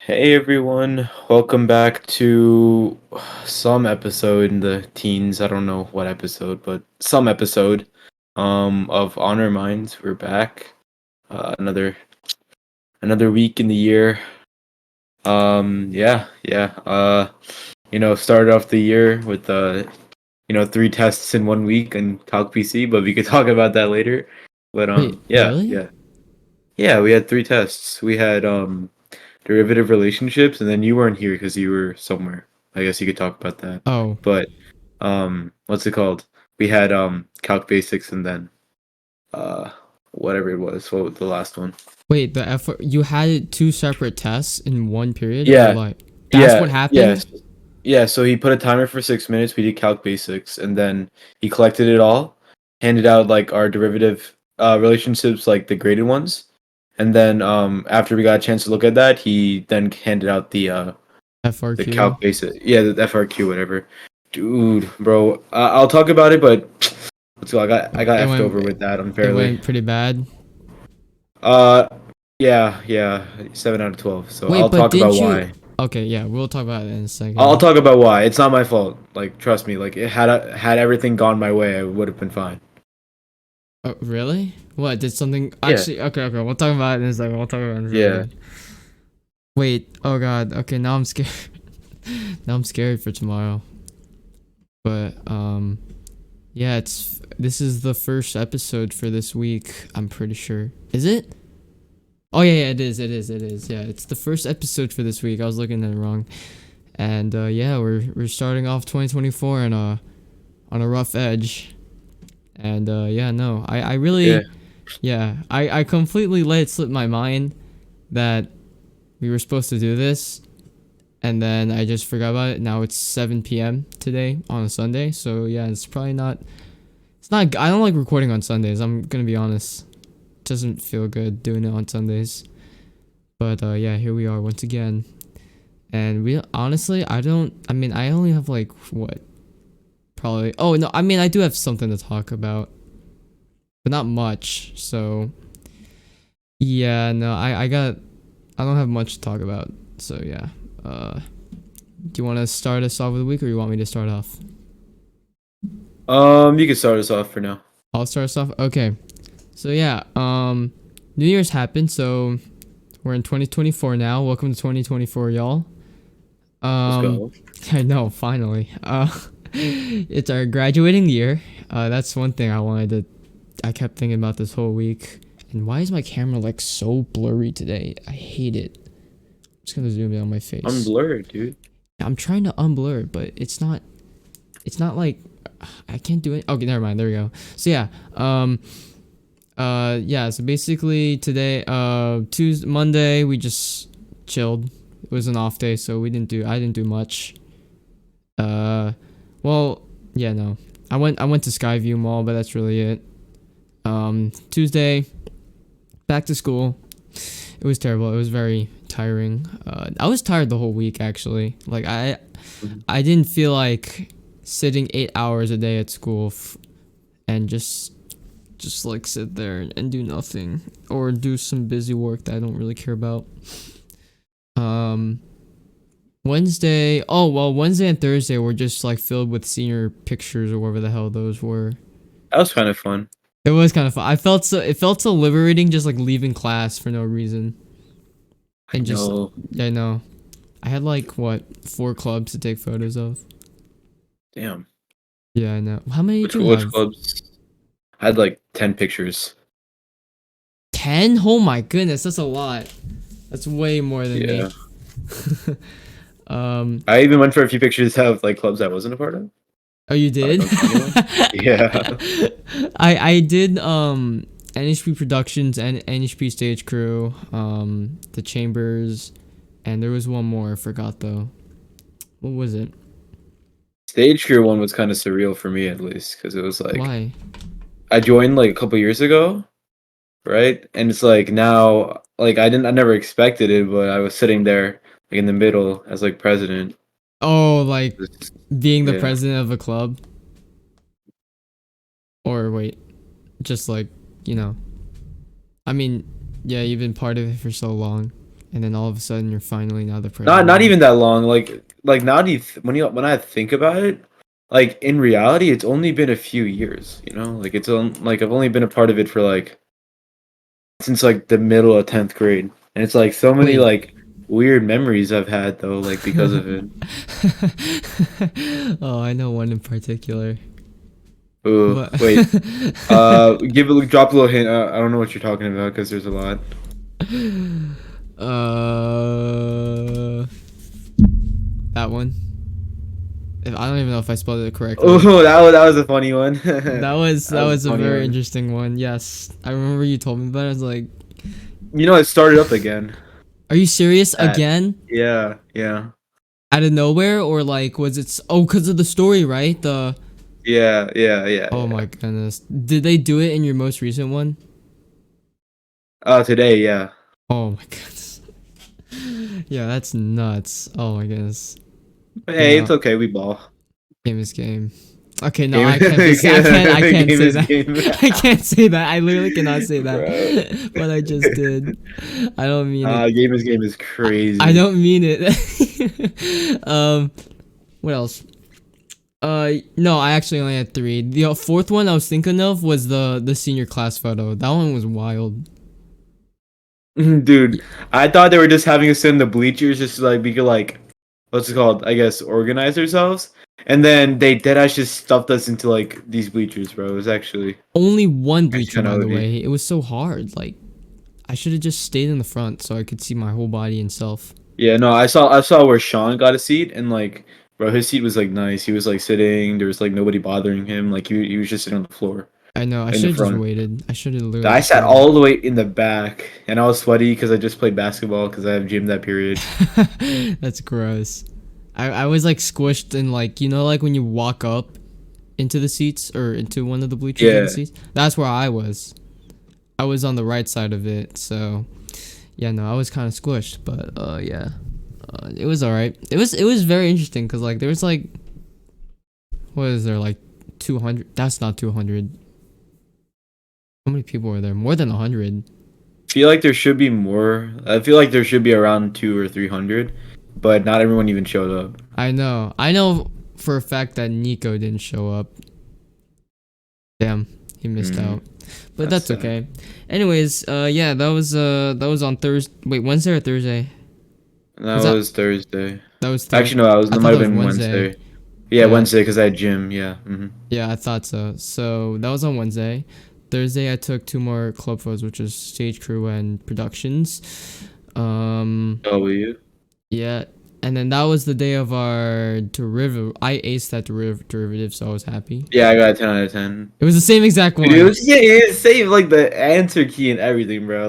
Hey everyone, welcome back to some episode in the teens. I don't know what episode, but some episode of Honor Minds. We're back. Another week in the year. Yeah. Started off the year with three tests in 1 week and Calc PC, but we could talk about that later. But Wait, yeah, really? yeah. Yeah, we had three tests. We had derivative relationships, and then you weren't here because you were somewhere. I guess you could talk about that. Oh, But what's it called? We had calc basics, and then uh whatever it was. What was the last one? wait, the effort you had two separate tests in one period or Yeah, like that's what yeah, happened? yes, yeah. So he put a timer for 6 minutes. We did calc basics, and then he collected it all, handed out like our derivative relationships, like the graded ones, and then after we got a chance to look at that, he then handed out the FRQ. calc basic, yeah, the FRQ, whatever. Dude, bro, I'll talk about it, but let's go. I got It effed went over with that it unfairly. went pretty bad. Uh, yeah, 7 out of 12. So Wait, I'll but talk about didn't you? why. Okay, yeah, we'll talk about it in a I'll second. talk about why. It's not my fault. Like, trust me. Like, it had everything gone my way, I would have been fine. Oh, really? What did something Yeah, actually? Okay, we'll talk about it in a second. We'll talk about it in a yeah. second. Wait, oh god. Okay, now I'm scared. Now I'm scared for tomorrow. But yeah, this is the first episode for this week. I'm pretty sure. Is it? Oh yeah, it is. Yeah, it's the first episode for this week. I was looking at it wrong. And yeah, we're starting off 2024 on a rough edge. And yeah, no, I Yeah. really, yeah, I completely let it slip my mind that we were supposed to do this, and then I just forgot about it. Now it's 7 p.m. today on a Sunday, so yeah, it's probably not. It's not. I don't like recording on Sundays. I'm gonna be honest. It doesn't feel good doing it on Sundays. But yeah, here we are once again. And we honestly, I don't. I mean, I only have like what? Probably. Oh no, I mean, I do have something to talk about, but not much. So yeah, no, I don't have much to talk about. So yeah. Do you want to start us off with the week, or you want me to start off? You can start us off for now. I'll start us off. Okay. So yeah, New Year's happened. So we're in 2024 now. Welcome to 2024, y'all. Let's Um, go. I know, finally. It's our graduating year. That's one thing I kept thinking about this whole week. And why is my camera like so blurry today? I hate it. I'm just gonna zoom in on my I'm face. blurred, dude. I'm trying to unblur it, but it's not. It's not like I can't do it. Okay, never mind. There we go. So yeah. Yeah. So basically today, Tuesday, Monday, we just chilled. It was an off day, so I didn't do much. Uh, well, yeah, no. I went to Skyview Mall, but that's really it. Tuesday, back to school. It was terrible. It was very tiring. I was tired the whole week actually. Like Mhm. I didn't feel like sitting 8 hours a day at school and just like sit there and do nothing or do some busy work that I don't really care about. Um, Wednesday. Oh well, Wednesday and Thursday were just like filled with senior pictures or whatever the hell those were. That was kind of fun. It was kind of fun. It felt so liberating just like leaving class for no reason I and just know. yeah, I know. I had like what 4 clubs to take photos of. Damn. Yeah, I know. How many Which do you which have? clubs? I had like 10 pictures. 10? Oh my goodness, that's a lot. That's way more than me. Yeah. um, I even went for a few pictures of like clubs I wasn't a part of. oh, you I don't did? know if you know. Yeah. I did NHP Productions and NHP Stage Crew, the Chambers, and there was one more I forgot though. What was it? Stage crew one was kind of surreal for me at least because it was like Why? I joined like a couple years ago, right? And it's like now like I never expected it, but I was sitting there like in the middle as like president. Oh, like It's- being the Yeah. president of a club, or wait, just like you know. I mean, yeah, you've been part of it for so long. and then all of a sudden you're finally now the Not president. even that long. Like now do when I think about it, like in reality, it's only been a few years. You know, like like I've only been a part of it for like since like the middle of 10th grade, and it's like so many Wait. like weird memories I've had though, like because of it. Oh, I know one in particular. Ooh, But wait. Drop a little hint. I don't know what you're talking about because there's a lot. uh that one. I don't even know if I spelled it Oh, correctly. that was a funny one. That That was a was a funny very one. interesting one. Yes. I remember you told me about it. I was like, You know, it started up again. "Are you serious That again?" yeah, yeah, Out of nowhere, or like was it cuz of the story, right? The Oh yeah. my goodness. Did they do it in your most recent one? Today, yeah. Oh my goodness. Yeah, that's nuts. Oh my goodness. Hey, it's No, okay. We ball. game is game. Okay, no, Game, I can't be. I can't game say is that. game, I can't say that. I literally cannot say bro. that. But I just did. I don't mean it. Game is I crazy. don't mean it. What else? No, I actually only had three. The fourth one I was thinking of was the senior class photo. That one was wild. Dude, I thought they were just having us sit in the bleachers just so, like we could like what's it called? I guess organize ourselves. And then they deadass just stuffed us into like these bleachers, bro. It was Only one actually bleacher, kind of by the OD. way. It was so hard. Like I should have just stayed in the front so I could see my whole body and self. Yeah, no, I saw where Sean got a seat and like bro, his seat was like nice. He was like sitting, there was like nobody bothering him. Like he was just sitting on the floor I know. I in the should have just front. waited. I should have literally I just sat waited. all the way in the back and I was sweaty because I just played basketball because I have gym that period. That's gross. I was like squished in like like when you walk up into the seats or into one of the bleachers of the Yeah. seats. That's where I was. I was on the right side of it, so yeah, no, I was kind of squished, but yeah, it was all right. It was very interesting because like there was like what is there like 200? That's not 200. How many people were there? More than 100. Feel like there should be more. I feel like there should be around 2 or 300, but not everyone even showed up. I know. I know for a fact that Nico didn't show up. Damn, he missed Mm, out. But that's that's sad. okay. Anyways, yeah, that was on Thursday. Wait, Wednesday or Thursday? That Was that was Thursday. that was Thursday? Actually, no, I that thought might that have was been Wednesday. Wednesday. Yeah, Yeah, Wednesday because I had gym. Yeah. yeah, I thought so. So that was on Wednesday. Thursday, I took two more club photos, which was stage crew and productions. W. Yeah, and then that was the day of our derivative. I aced that derivative, so I was happy. Yeah, I got a 10 out of 10. It was the same exact Dude, it one, was yeah, it's same like the answer key and everything, bro.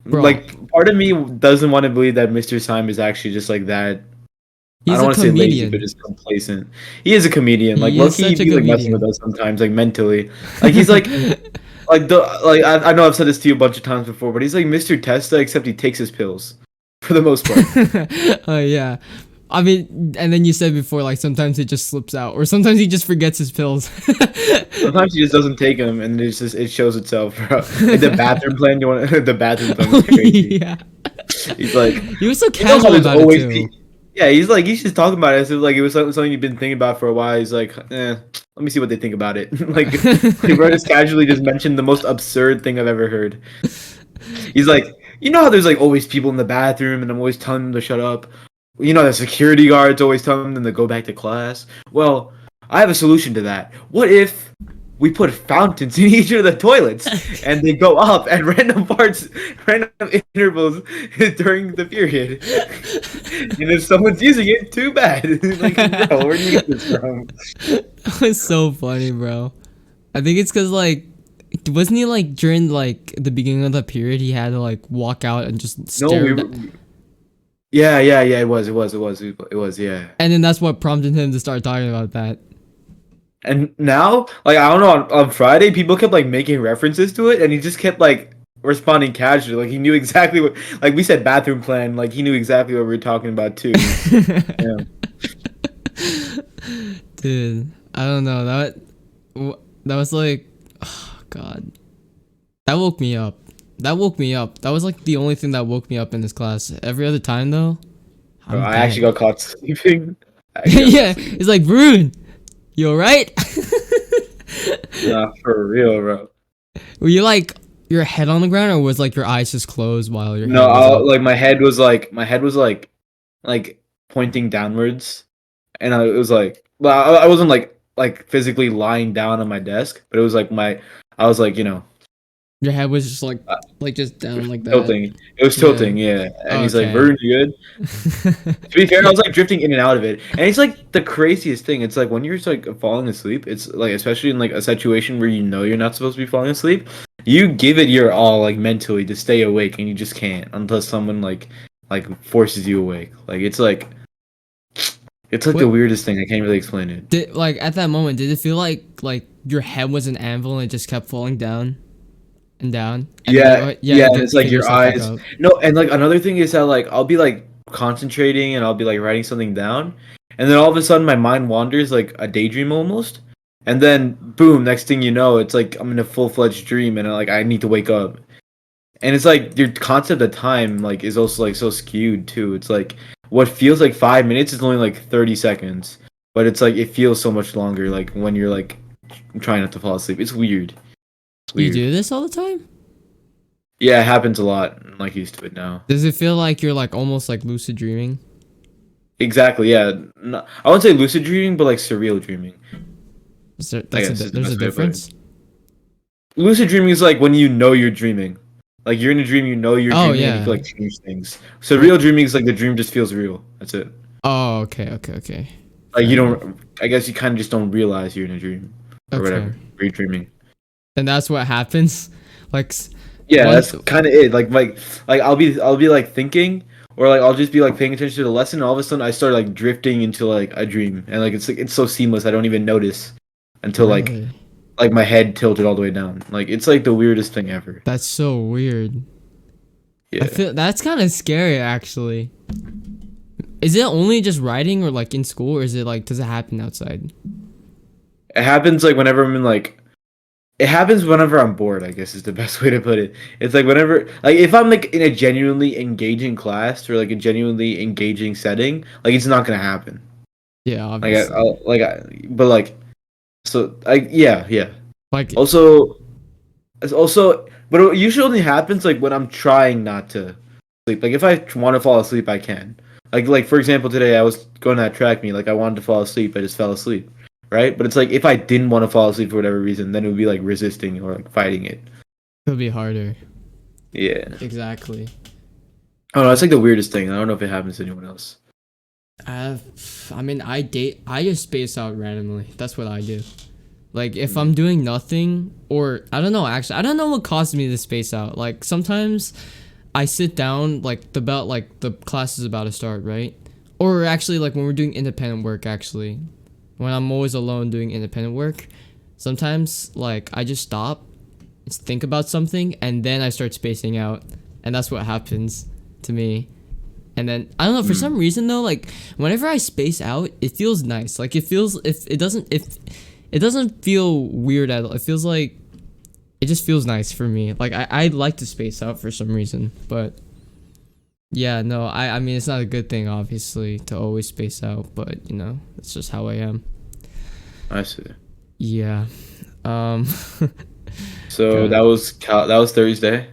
bro. Part of me doesn't want to believe that Mr. Syme is actually just like that. I He's don't a want to say lazy, but comedian. just complacent. He is a comedian. Like He is Loki, such a be like messing with comedian. us sometimes, like mentally. Like he's like the like I know I've said this to you a bunch of times before, but he's like Mr. Testa, except he takes his pills for the most part. Oh yeah. I mean, and then you said before, like sometimes it just slips out, or sometimes he just forgets his pills. Sometimes he just doesn't take them, and it shows itself, bro. Like the bathroom plan, you want the bathroom plan Oh is crazy. yeah. He's like, He was so you know how casual there's about it always too. yeah, he's just talking about it. So like it was something you've been thinking about for a while. He's like, let me see what they think about it. Like bro just casually just mentioned the most absurd thing I've ever heard. He's like, you know how there's like always people in the bathroom, and I'm always telling them to shut up. You know, the security guards always telling them to go back to class. Well, I have a solution to that. What if we put fountains in each of the toilets and they go up at random intervals during the period? And if someone's using it, too bad. Like, bro, where do you get this from? It was so funny, bro. I think it's because like, wasn't he like during like the beginning of the period he had to like walk out and just No, stare, yeah. It was, yeah. and then that's what prompted him to start talking about that. And now, like I don't know, on Friday, people kept like making references to it, and he just kept like responding casually, like he knew exactly what, like we said bathroom plan, like he knew exactly what we were talking about too. Yeah. Dude, I don't know that was like, oh god, that woke me up. That woke me up. That was like the only thing that woke me up in this class. Every other time though, Bro, I'm I actually dead. got caught sleeping. I actually got caught Yeah, sleeping. it's like Varun, you alright? Nah, for real, bro. Were you like your head on the ground, or was like your eyes just closed while your No, head was up? like my head was like pointing downwards, and it was like, well, I wasn't like physically lying down on my desk, but it was like I was like, Your head was just uh, like just down like that. tilting. It was Yeah. tilting, yeah. And he's like, Okay. "Vern, you good?" To be fair, I was like drifting in and out of it, and it's like the craziest thing. It's like when you're just, like falling asleep. It's like especially in like a situation where you know you're not supposed to be falling asleep, you give it your all like mentally to stay awake, and you just can't unless someone like forces you awake. Like it's like the What weirdest thing. I can't really explain it. did like at that moment? Did it feel like your head was an anvil and it just kept falling down and down, and then Yeah, yeah, yeah, you and could it's like pick your yourself back eyes. up. No, and like another thing is that like I'll be like concentrating and I'll be like writing something down, and then all of a sudden my mind wanders like a daydream almost, and then boom, next thing you know, it's like I'm in a full fledged dream and like I need to wake up, and it's like your concept of time like is also like so skewed too. It's like what feels like 5 minutes is only like 30 seconds, but it's like it feels so much longer like when you're like trying not to fall asleep. It's weird. It's Do you weird. do this all the time? Yeah, it happens a lot. I'm like used to it now. Does it feel like you're like almost like lucid dreaming? Exactly. Yeah. No, I wouldn't say lucid dreaming, but like surreal dreaming. I guess is the There's a best way to put it. difference. Lucid dreaming is like when you know you're dreaming. Like you're in a dream, you know you're Oh dreaming, and you yeah. can like change things. Like Surreal dreaming is like the dream just feels real. That's it. oh okay. Like Fair you enough. don't. I guess you kind of just don't realize you're in a dream or Okay. whatever. Dreaming. And that's what happens. Like Yeah, one. that's kind of it. Like I'll be like thinking, or like I'll just be like paying attention to the lesson, and all of a sudden I start like drifting into like a dream, and like it's so seamless I don't even notice until Really? like my head tilted all the way down. Like it's like the weirdest thing ever. That's so weird. I Yeah. feel that's kind of scary actually. Is it only just writing or like in school, or is it like does it happen outside? It happens like whenever I'm in like it happens whenever I'm bored, I guess is the best way to put it. It's like whenever like if I'm like in a genuinely engaging class or like a genuinely engaging setting, like it's not gonna happen. Yeah, Like obviously. but like so I yeah. Like Also it's also but it usually only happens like when I'm trying not to sleep. Like if I want to fall asleep, I can. Like for example, today I was going to that track meet. Like I wanted to fall asleep, I just fell asleep, right? But it's like if I didn't want to fall asleep for whatever reason, then it would be like resisting or like fighting it. could be harder. Yeah. Exactly. I don't know. It's like the weirdest thing. I don't know if it happens to anyone else. Uh, I mean, I just space out randomly. That's what I do. Like if I'm doing nothing, or I don't know. Actually, I don't know what causes me to space out. Like sometimes I sit down like like the class is about to start, right? Or actually like when we're doing independent work. Actually, when I'm always alone doing independent work, sometimes like I just stop, think about something, and then I start spacing out, and that's what happens to me. And then I don't know, for some reason though, like whenever I space out, it feels nice. Like it feels if it doesn't feel weird at all. It feels like it just feels nice for me. Like I like to space out for some reason. But yeah, no, I mean it's not a good thing obviously to always space out, but you know, it's just how I am. I see. Yeah. Um So God. that was Thursday.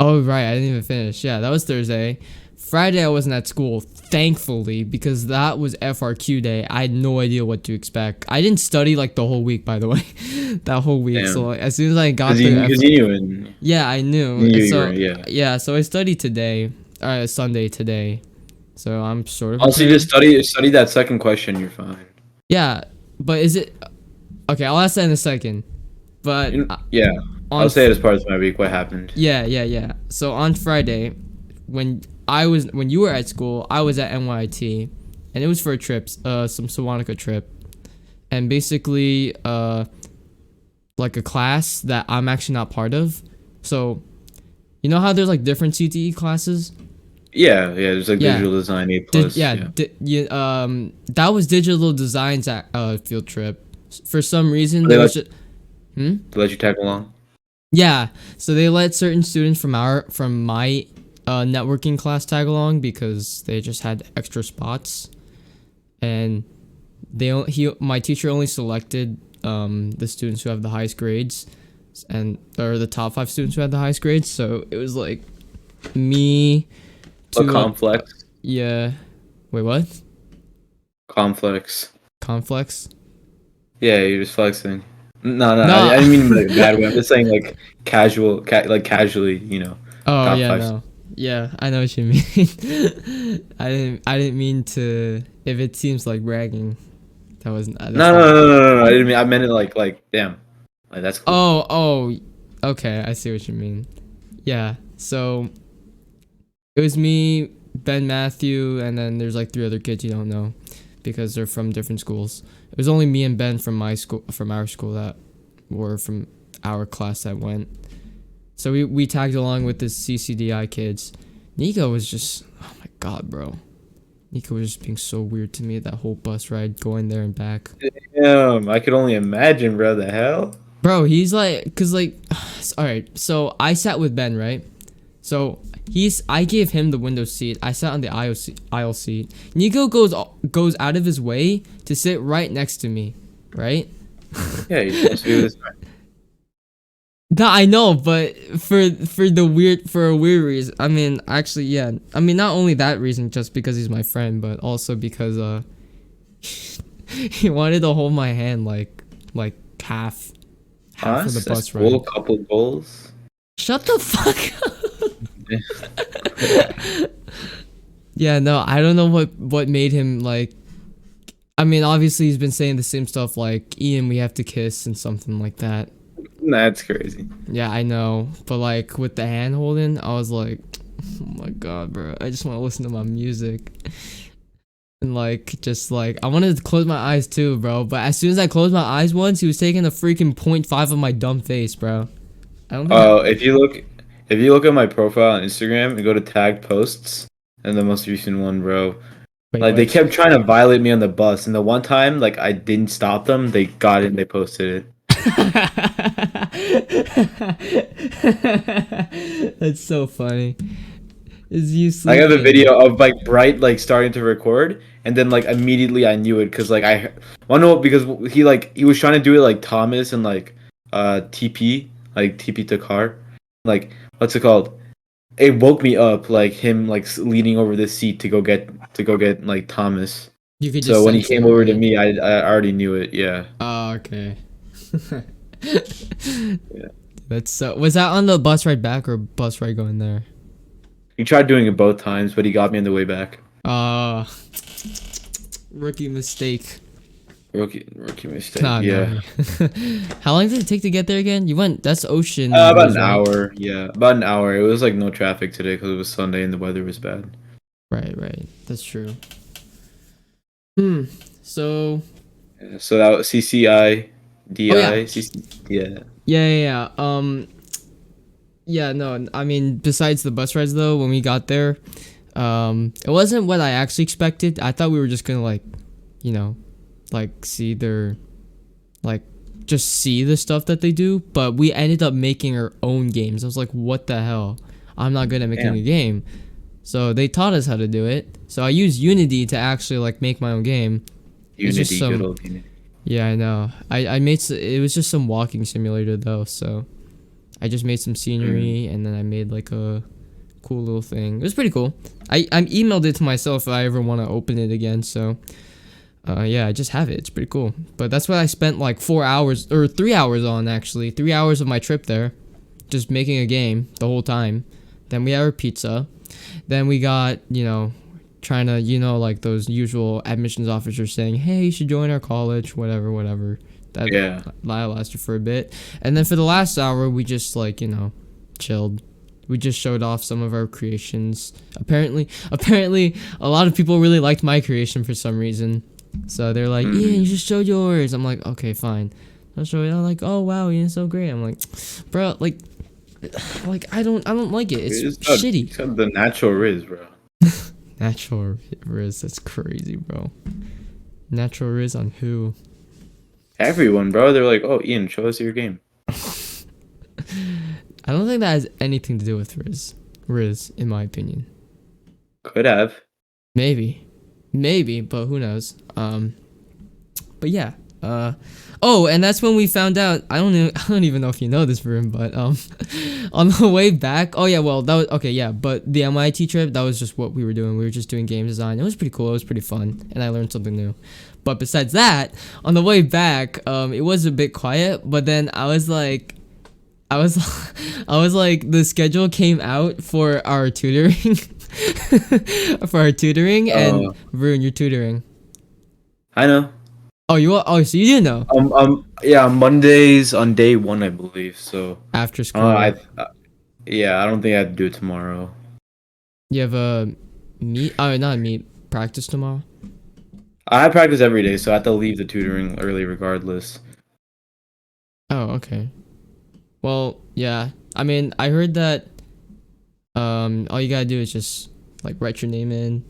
Oh right, I didn't even finish. Yeah, that was Thursday. Friday I wasn't at school, thankfully, because that was FRQ day. I had no idea what to expect. I didn't study like the whole week, by the way, that whole week. So Damn. like, as soon as I got Because you knew and yeah, I knew. you knew And you were so yeah. yeah, so I studied today, Sunday today. So I'm sort of Also, prepared. just study that second question. You're fine. Yeah, but is it okay? I'll ask that in a second. But Yeah, on I'll say it as part of my week. What happened? yeah. So on Friday, when when you were at school, I was at NYT, and it was for a trip, some Sawanica trip, and basically, like a class that I'm actually not part of. So, you know how there's like different CTE classes? Yeah. There's like Yeah, digital design A plus. yeah, Yeah. that was digital designs at field trip. For some reason, They there let was just hmm. they let you tag along. Yeah, so they let certain students from my networking class tag along because they just had extra spots, and my teacher only selected the students who have the highest grades, and or the top 5 students who had the highest grades. So it was like me, A two, complex. yeah. Wait, what? Complex. Conflex? Yeah, you're just flexing. No, no, No. I didn't mean like a bad way. I'm just saying like casual, like casually, Oh top yeah, five. no. Yeah, I know what you mean. I didn't mean to. If it seems like bragging, that wasn't. That's No, no, not. no, no, no, no. I didn't mean. I meant it like, damn, like that's cool. Oh. Okay, I see what you mean. Yeah. So it was me, Ben, Matthew, and then there's like 3 other kids you don't know, because they're from different schools. It was only me and Ben from our school that were from our class that went. So we tagged along with the CCDI kids. Nico was just, oh my god, bro. Nico was just being so weird to me that whole bus ride going there and back. Damn, I could only imagine, bro. The hell? Bro, he's like, cause like, all right. So I sat with Ben, right? So I gave him the window seat. I sat on the aisle seat. Nico goes out of his way to sit right next to me, right? Yeah, you're supposed to be with this guy. No, I know, but for a weird reason. I mean, actually, yeah. I mean, not only that reason, just because he's my friend, but also because he wanted to hold my hand like half of the Us? A bus school, ride. couple goals. Shut the fuck up. Yeah, no, I don't know what made him like. I mean, obviously he's been saying the same stuff like, Ian, we have to kiss and something like that. That's crazy. Yeah, I know. But like with the hand holding, I was like, oh my god, bro. I just want to listen to my music. And like just like I wanted to close my eyes too, bro. But as soon as I closed my eyes once, he was taking a freaking .5 of my dumb face, bro. I don't think Oh, if you look at my profile on Instagram and go to tagged posts and the most recent one, bro. wait, Like they what? kept trying to violate me on the bus, and the one time like I didn't stop them, they got it and they posted it. That's so funny. Is you I have a sleeping? video of like Bright like starting to record, and then like immediately I knew it because like I know because he was trying to do it like Thomas and like TP like TP to car, like what's it called? It woke me up like him like leaning over this seat to go get like Thomas. You could So just when he sense it, came over to right? me, I already knew it. Yeah. Oh, okay. Yeah. That's so. Was that on the bus ride back or bus ride going there? He tried doing it both times, but he got me on the way back. Uh, rookie mistake. Rookie mistake. Nah, no. Yeah. How long did it take to get there again? You went. That's Ocean About Ridge, an right? hour. Yeah, about an hour. It was like no traffic today because it was Sunday and the weather was bad. Right. That's true. Hmm. So. Yeah, so that was CCI, Oh yeah. DI, CC. Yeah. Yeah. Yeah. No. I mean, besides the bus rides though, when we got there, it wasn't what I actually expected. I thought we were just gonna like, you know, like see their, like, just see the stuff that they do. But we ended up making our own games. I was like, what the hell? I'm not good at making a Damn. game. So they taught us how to do it. So I used Unity to actually like make my own game. It's just Unity, good some. old Unity. Yeah, I know. I made it was just some walking simulator though. So I just made some Mm. scenery and then I made like a cool little thing. It was pretty cool. I emailed it to myself if I ever want to open it again. So yeah, I just have it. It's pretty cool. But that's what I spent like 4 hours or 3 hours on actually. 3 hours of my trip there, just making a game the whole time. Then we had our pizza. Then we got, trying to, like those usual admissions officers saying, hey, you should join our college, whatever. That Yeah. lasted for a bit. And then for the last hour, we just like, chilled. We just showed off some of our creations. Apparently, a lot of people really liked my creation for some reason. So they're like, Mm. Ian, you just showed yours. I'm like, okay, fine. I'll show it. I'm like, oh wow, Ian's so great. I'm like, bro, like I don't like it. It's shitty. It's got the natural riz, bro. Natural Riz, that's crazy, bro. Natural Riz on who? Everyone, bro. They're like, oh, Ian, show us your game. don't think that has anything to do with Riz, in my opinion. Could have. Maybe, but who knows? But yeah. Oh, and that's when we found out. I don't know. I don't even know if you know this room, but on the way back. Oh yeah, well that was okay. Yeah, but the MIT trip, that was just what we were doing. We were just doing game design. It was pretty cool. It was pretty fun, and I learned something new. But besides that, on the way back, it was a bit quiet. But then I was like, I was, I was like, the schedule came out for our tutoring, and Oh, Varun, you're tutoring. I know. Oh, you are. Oh, so you didn't know Yeah, Mondays on day one, I believe. So, after I, school. yeah, I don't think I have to do it tomorrow. You have a meet. Oh, not a meet. Practice tomorrow. I have practice every day, so I have to leave the tutoring early regardless. Oh, okay. Well, yeah. I mean, I heard that all you gotta do is just like write your name in,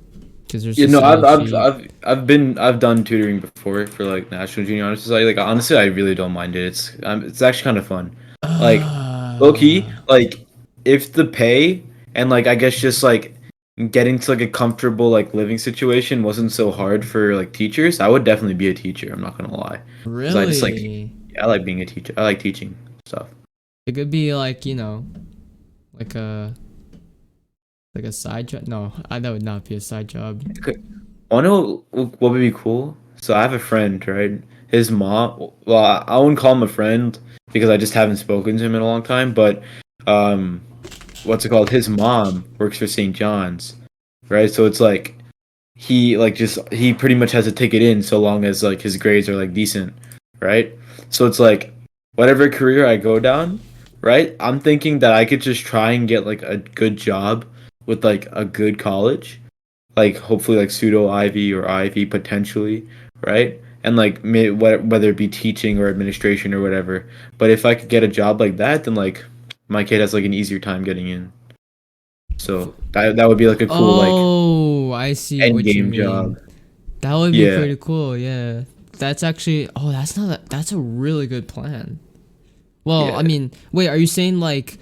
because there's You a know, sign-in sheet. I've done tutoring before for like National Junior Honor Society. Like honestly, I really don't mind it. It's actually kind of fun. Like low key, Uh, like if the pay and like I guess just like getting to like a comfortable like living situation wasn't so hard for like teachers, I would definitely be a teacher. I'm not gonna lie, because I just like really? yeah, I like being a teacher. I like teaching stuff. It could be like, like a side job. No, that would not be a side job. I know what would be cool. So I have a friend, right? His mom. Well, I wouldn't call him a friend because I just haven't spoken to him in a long time. But um, what's it called? His mom works for St. John's, right? So it's like he pretty much has a ticket in so long as like his grades are like decent, right? So it's like whatever career I go down, right? I'm thinking that I could just try and get like a good job with like a good college, like hopefully like pseudo Ivy or Ivy potentially, right? And like whether it be teaching or administration or whatever. But if I could get a job like that, then like my kid has like an easier time getting in. F- So that would be like a cool like Oh, I see end what you game job. mean. That would be Yeah. pretty cool. Yeah. That's actually. Oh, that's a really good plan. Well, I Yeah. mean, wait, are you saying like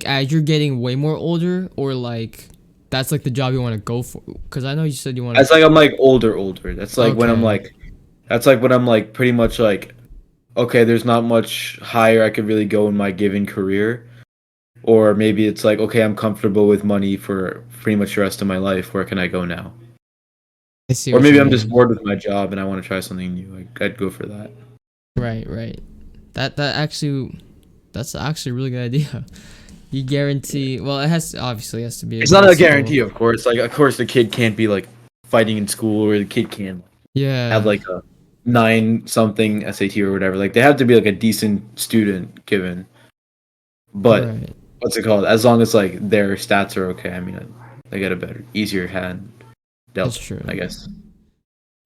as you're getting way more older, or like that's like the job you want to go for? Because I know you said you want to. That's like I'm like older. That's like when I'm Okay, like that's like when I'm like pretty much like okay, there's not much higher I could really go in my given career. Or maybe it's like, okay, I'm comfortable with money for pretty much the rest of my life. Where can I go now? I see Or what you maybe I'm just mean. bored with my job and I want to try something new. I'd go for that. Right, right. That's actually a really good idea. You guarantee. Well, it has to be a It's not very a simple. guarantee, of course. Like, of course, the kid can't be like fighting in school, or the kid can't have Yeah. like a nine something SAT or whatever. Like, they have to be like a decent student given. But Right. what's it called? As long as like their stats are okay, I mean, they get a better, easier hand That's dealt, true. I guess.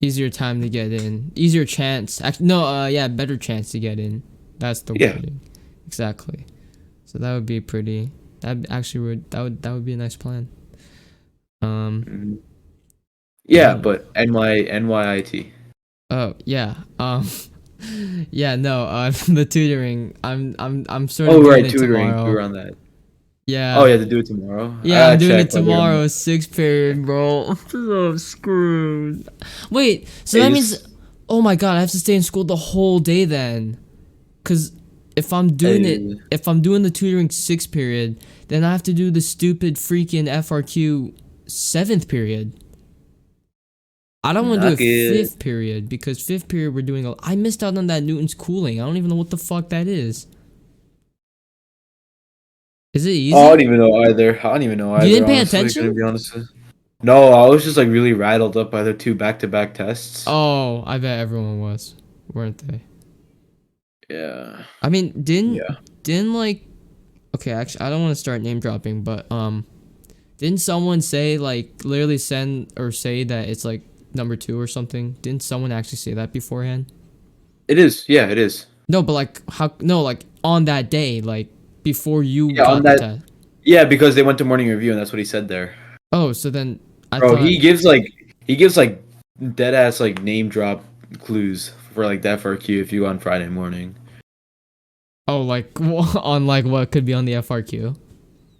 Easier time to get in. Easier chance. No. Yeah. Better chance to get in. That's the Yeah. wording. Exactly. So that would be pretty. That actually would be a nice plan. Um. Mhm. But Yeah, yeah. but NYIT. Oh yeah. Yeah. No. The tutoring. I'm sort of Oh, doing right, it tutoring. We tomorrow. were on that. Oh, Yeah. you have to do it tomorrow. I Yeah, I'm gotta doing check it whether I'm tomorrow, sixth period, bro. I'm screwed. Wait, so that means, is. oh my god, I have to stay in school the whole day then. Cause if I'm doing the tutoring sixth period, then I have to do the stupid freaking FRQ seventh period. I don't want to do Knock a it. fifth period because fifth period we're doing. I missed out on that Newton's cooling. I don't even know what the fuck that is. Is it Oh, I don't easy? even know either. I don't even know You either. didn't pay Honestly, gonna attention? be honest. No, I was just like really rattled up by the two back-to-back tests. Oh, I bet everyone was, weren't they? Yeah. I mean, Yeah. didn't like okay, actually I don't want to start name dropping, but didn't someone say like literally send or say that it's like number 2 or something? Didn't someone actually say that beforehand? It is. Yeah, it is. No, but like how no, like on that day, like before you Yeah, on got the that. test. Yeah, because they went to morning review and that's what he said there. Oh, so then I Bro, thought he gives like dead ass like name drop clues for like the FRQ if you go on Friday morning. Oh, like on like what could be on the FRQ.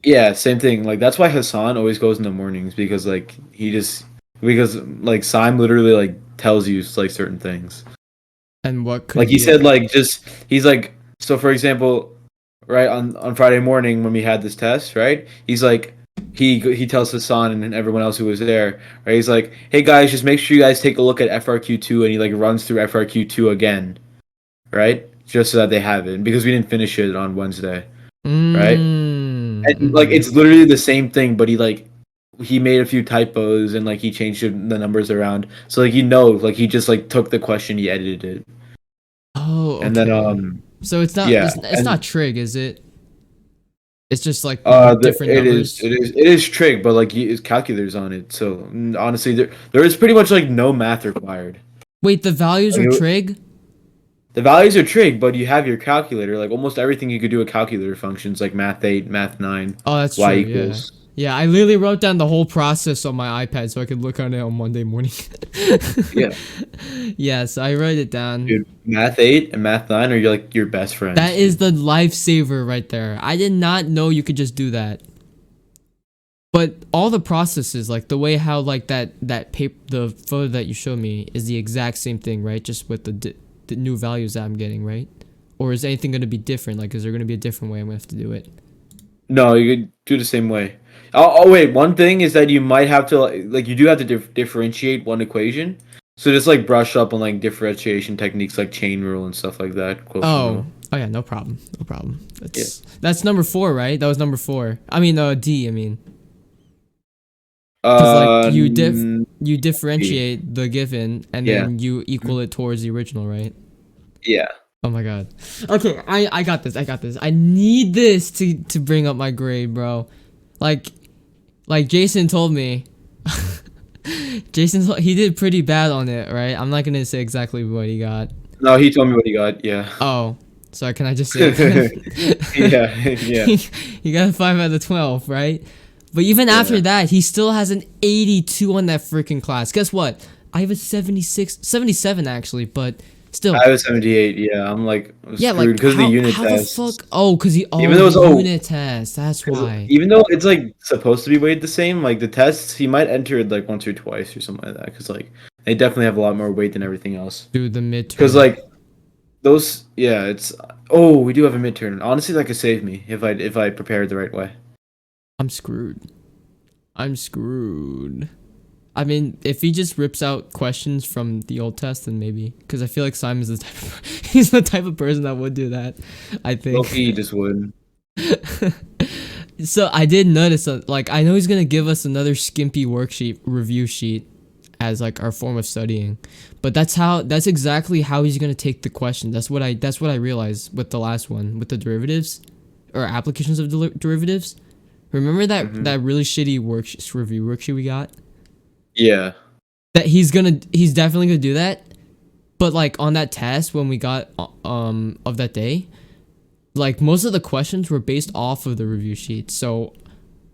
Yeah, same thing. Like that's why Hassan always goes in the mornings because like he just because like Syme literally like tells you like certain things. And what Like could he be said like just he's like so for example, right on Friday morning when we had this test, right? He's like he tells Hassan and everyone else who was there, right? He's like, "Hey guys, just make sure you guys take a look at FRQ2," and he like runs through FRQ2 again, right? Just so that they have it because we didn't finish it on Wednesday, right? And like Mm-hmm. it's literally the same thing, but he made a few typos and like he changed the numbers around. So like like he just like took the question, he edited it. Oh, And then okay. So it's not yeah, it's not and trig, is it? It's just like different it is numbers. it is trig, but like it's calculators on it. So honestly, there is pretty much like no math required. Wait, the values Like, are trig? the values are trig, but you have your calculator. Like almost everything you could do with calculator functions, like math 8, math 9, Oh, that's y true. Yeah. equals. Yeah, I literally wrote down the whole process on my iPad so I could look on it on Monday morning. Yeah, Yes, I wrote it down. dude, math 8 and math 9 are like your best That friends, is dude. the lifesaver right there. I did not know you could just do that. But all the processes, like the way how like that paper, the photo that you showed me is the exact same thing, right? Just with the new values that I'm getting, right? Or is anything going to be different? Like, is there going to be a different way I'm going to have to do it? No, you could do the same way. Oh wait, one thing is that you might have to like you do have to differentiate one equation. So just like brush up on like differentiation techniques like chain rule and stuff like that, quotient Oh, rule. oh yeah, no problem, no problem. Yeah. That's number four, right? That was number four. I mean, D. I mean, because like Uh, you yeah. differentiate the given and Yeah. then you equal it towards the original, right? Yeah. Oh my god. Okay, I got this. I got this. I need this to bring up my grade, bro. Like Jason told me. He did pretty bad on it, right? I'm not gonna say exactly what he got. No, he told me what he got. Yeah. Oh, sorry. Can I just say it then? Yeah. Yeah. He got a 5 out of 12, right? But even after Yeah. that, he still has an 82 on that freaking class. Guess what? I have a 76, 77 actually, but still. I was 78. Yeah, I'm like Yeah, screwed like because of the unit how the tests. fuck? Oh, cause Even though the it's unit test. That's because why. even though it's like supposed to be weighed the same, like the tests, he might enter it like once or twice or something like that. Because like they definitely have a lot more weight than everything else. Dude, the Because midterm. like those, yeah, it's oh we do have a midterm. Honestly, that could save me if I prepared the right way. I'm screwed. I'm screwed. I mean, if he just rips out questions from the old test, then maybe. Because I feel like Simon's the type of he's the type of person that would do that. I Loki think. just would. So I did notice that, like, I know he's gonna give us another skimpy worksheet review sheet as like our form of studying, but that's exactly how he's gonna take the question. That's what I realized with the last one with the derivatives or applications of derivatives. Remember Hmm. that really shitty review worksheet we got? Yeah. That he's definitely gonna do that. But like on that test when we got of that day, like most of the questions were based off of the review sheet. So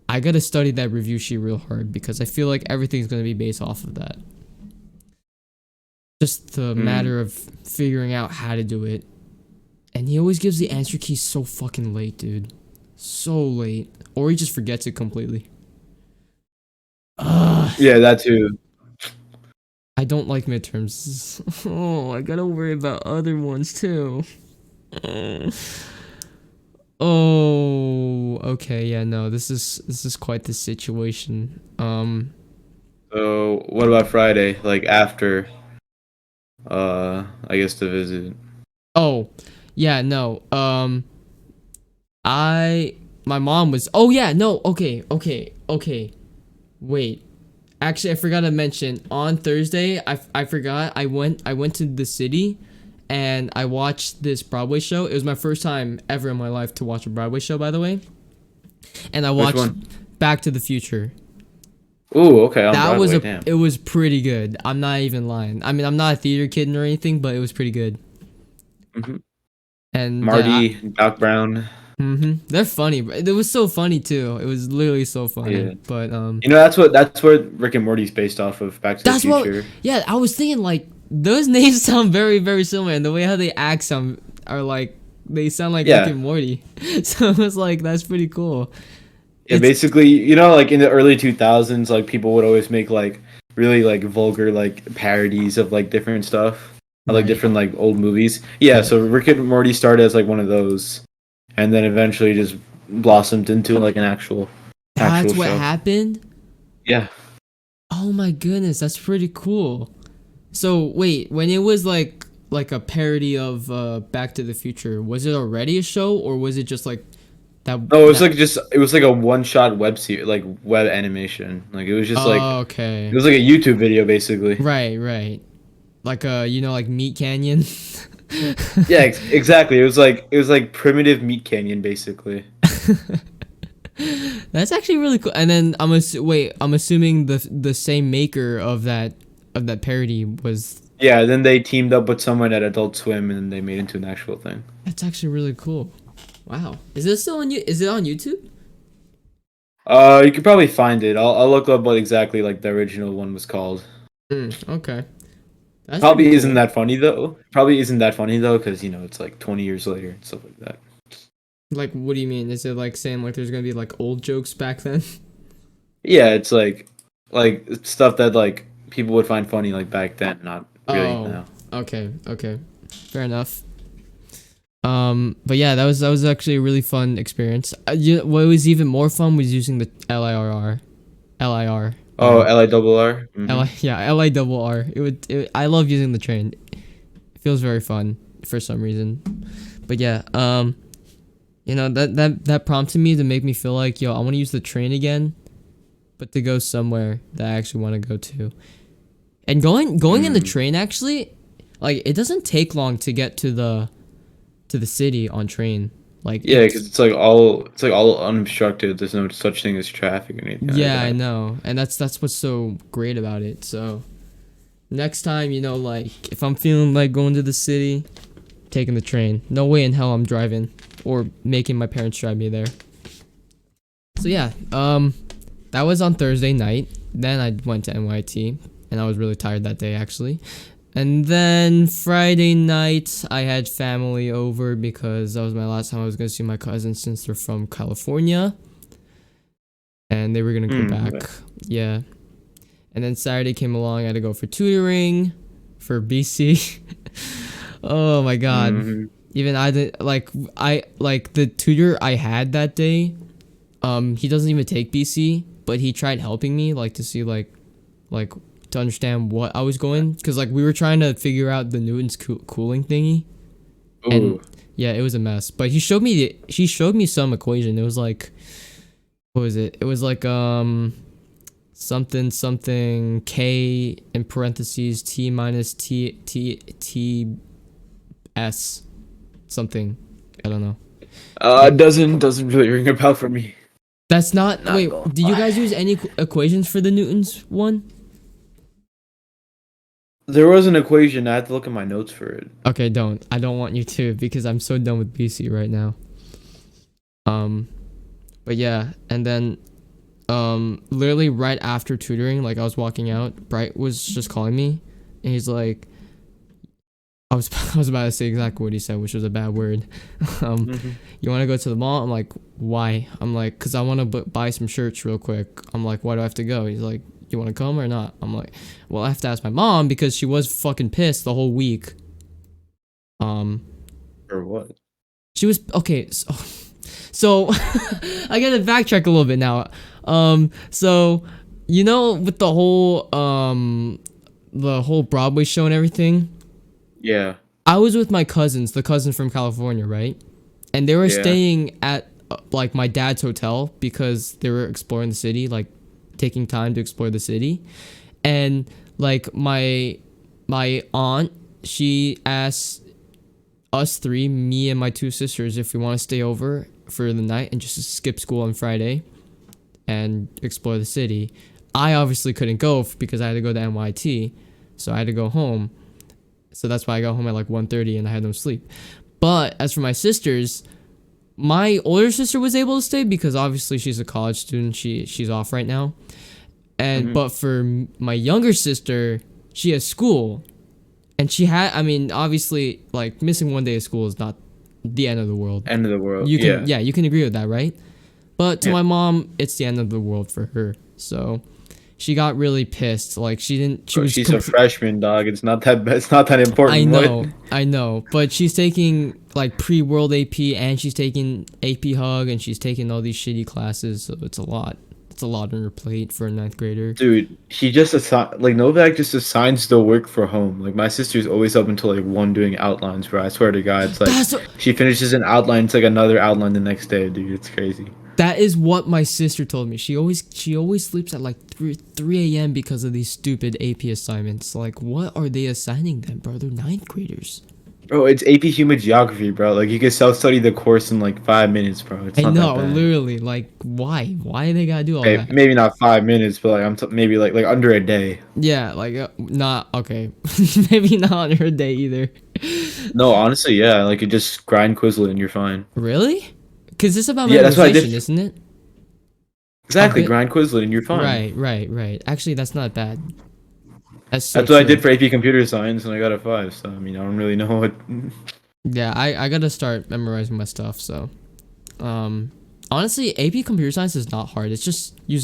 I gotta study that review sheet real hard because I feel like everything's gonna be based off of that. Just the Mm. matter of figuring out how to do it. And he always gives the answer key so fucking late, dude. So late. Or he just forgets it completely. Ugh. Yeah, that too. I don't like midterms. Oh, I gotta worry about other ones too. Oh, okay, yeah, no, this is quite the situation. So what about Friday? Like after I guess the visit. Oh, yeah, no. I my mom was. Oh yeah, no. Okay. Wait. Actually, I forgot to mention on Thursday. I forgot. I went to the city, and I watched this Broadway show. It was my first time ever in my life to watch a Broadway show, by the way. And I Which watched one? Back to the Future. Ooh, okay, on That was Broadway, damn. it was pretty good. I'm not even lying. I mean, I'm not a theater kid or anything, but it was pretty good. Hmm. And yeah, Marty, Doc Brown. they're funny. It was so funny too. It was literally so funny. Yeah. But That's what Rick and Morty's based off of, Back to the that's what. Future. Yeah, I was thinking like those names sound very very similar, and the way how they act some are like they sound like Rick Yeah. and Morty. So it was like that's pretty cool. Yeah, It's basically, you know, like in the early 2000s, like people would always make like really like vulgar like parodies of like different stuff, or, like right. different like old movies. Yeah, Yeah. so Rick and Morty started as like one of those, and then eventually just blossomed into like an actual That's what show. happened? Yeah. Oh my goodness, that's pretty cool. So wait, when it was like a parody of Back to the Future, was it already a show or was it just like that No, it was that like just it was like a one-shot web series, like web animation. Like it was just like Oh, it okay. was like a YouTube video basically. Right, right. Like like Meat Canyon. Yeah, exactly. It was like primitive Meat Canyon basically. That's actually really cool. And then I'm assuming the same maker of that parody was Yeah, then they teamed up with someone at Adult Swim and they made it into an actual thing. that's actually really cool. Wow. Is this still on you? Is it on YouTube? You could probably find it. I'll look up what exactly like the original one was called. Okay. That's pretty Probably isn't cool. that funny though. Probably isn't that funny though, because you know it's like 20 years later and stuff like that. Like, what do you mean? Is it like saying like there's gonna be like old jokes back then? Yeah, it's like stuff that like people would find funny like back then, not really Oh, now. okay, okay, fair enough. But yeah, that was actually a really fun experience. What was even more fun was using the LIR. Oh, LIRR. Yeah, LIRR. I love using the train. It feels very fun for some reason. But yeah, that prompted me to make me feel like, yo, I want to use the train again, but to go somewhere that I actually want to go to. And going in the train actually, like it doesn't take long to get to the city on train. Like Yeah, because it's like all unobstructed. There's no such thing as traffic or anything like yeah, I that. know. And that's what's so great about it. So next time, like if I'm feeling like going to the city, taking the train. No way in hell I'm driving or making my parents drive me there. So yeah, that was on Thursday night. Then I went to NYT and I was really tired that day actually. And then Friday night, I had family over because that was my last time I was going to see my cousins since they're from California. And they were going to go back. Okay. Yeah. And then Saturday came along. I had to go for tutoring for BC. Oh my God. Mhm. Even I did like the tutor I had that day. He doesn't even take BC, but he tried helping me like to see like to understand what I was going because like we were trying to figure out the Newton's cooling thingy, and Ooh. yeah, it was a mess. But he showed me some equation. It was like what was it? It was like something k in parentheses t minus t s something. I don't know. Doesn't really ring a bell for me. That's not. Not Wait, gonna do you guys lie. use any equations for the Newton's one? There was an equation. I had to look at my notes for it. Okay, don't. I don't want you to because I'm so done with BC right now. Um, but yeah, and then literally right after tutoring, like I was walking out, Bright was just calling me, and he's like, I was I was about to say exactly what he said, which was a bad word. um, Hmm. you want to go to the mall? I'm like, why? I'm like, cause I want to buy some shirts real quick. I'm like, why do I have to go? He's like, you want to come or not? I'm like, well, I have to ask my mom because she was fucking pissed the whole week. Um, Or what? she was okay. So I gotta backtrack a little bit now. So with the whole Broadway show and everything, Yeah. I was with my cousins, the cousin from California, right? And they were Yeah. staying at like my dad's hotel because they were exploring the city, like taking time to explore the city. And like my aunt, she asked us three, me and my two sisters, if we want to stay over for the night and just skip school on Friday and explore the city. I obviously couldn't go because I had to go to NYT, so I had to go home. So that's why I got home at like 1:30 and I had no sleep. But as for my sisters, my older sister was able to stay because obviously she's a college student. She's off right now. And Hmm. but for my younger sister, she has school. And she had, I mean, obviously, like missing one day of school is not the end of the world. End of the world. You can, Yeah. yeah, you can agree with that, right? But to Yeah. my mom, it's the end of the world for her. So she got really pissed. Like she didn't. She Bro, was. she's a freshman, dog. It's not that. It's not that I important. What? know, I know. But she's taking like pre-world AP, and she's taking AP Hug, and she's taking all these shitty classes. So it's a lot. It's a lot on her plate for a ninth grader. Dude, he just like Novak just assigns the work for home. Like my sister's always up until like 1 doing outlines, bro. I swear to God, it's like That's she finishes an outline, it's like another outline the next day, dude. It's crazy. That is what my sister told me. She always sleeps at like 3 a.m. because of these stupid AP assignments. Like, what are they assigning them, bro? They're ninth graders. Bro, it's AP Human Geography, bro. Like you can self-study the course in like 5 minutes, bro. It's I not know, that bad. literally. Like, why? Why they gotta do all Okay, that? maybe not 5 minutes, but like maybe like under a day. Yeah, like, not okay. Maybe not on her day either. No, honestly, yeah. Like you just grind Quizlet and you're fine. Really? Because it's about Yeah, that's what I memorization, did. isn't it? Exactly, Okay. grind Quizlet and you're fine. Right. Actually, that's not bad. That's so That's what I true. did for AP Computer Science, and I got a 5. So I mean, I don't really know what. Yeah, I gotta start memorizing my stuff. So, honestly, AP Computer Science is not hard. It's just you're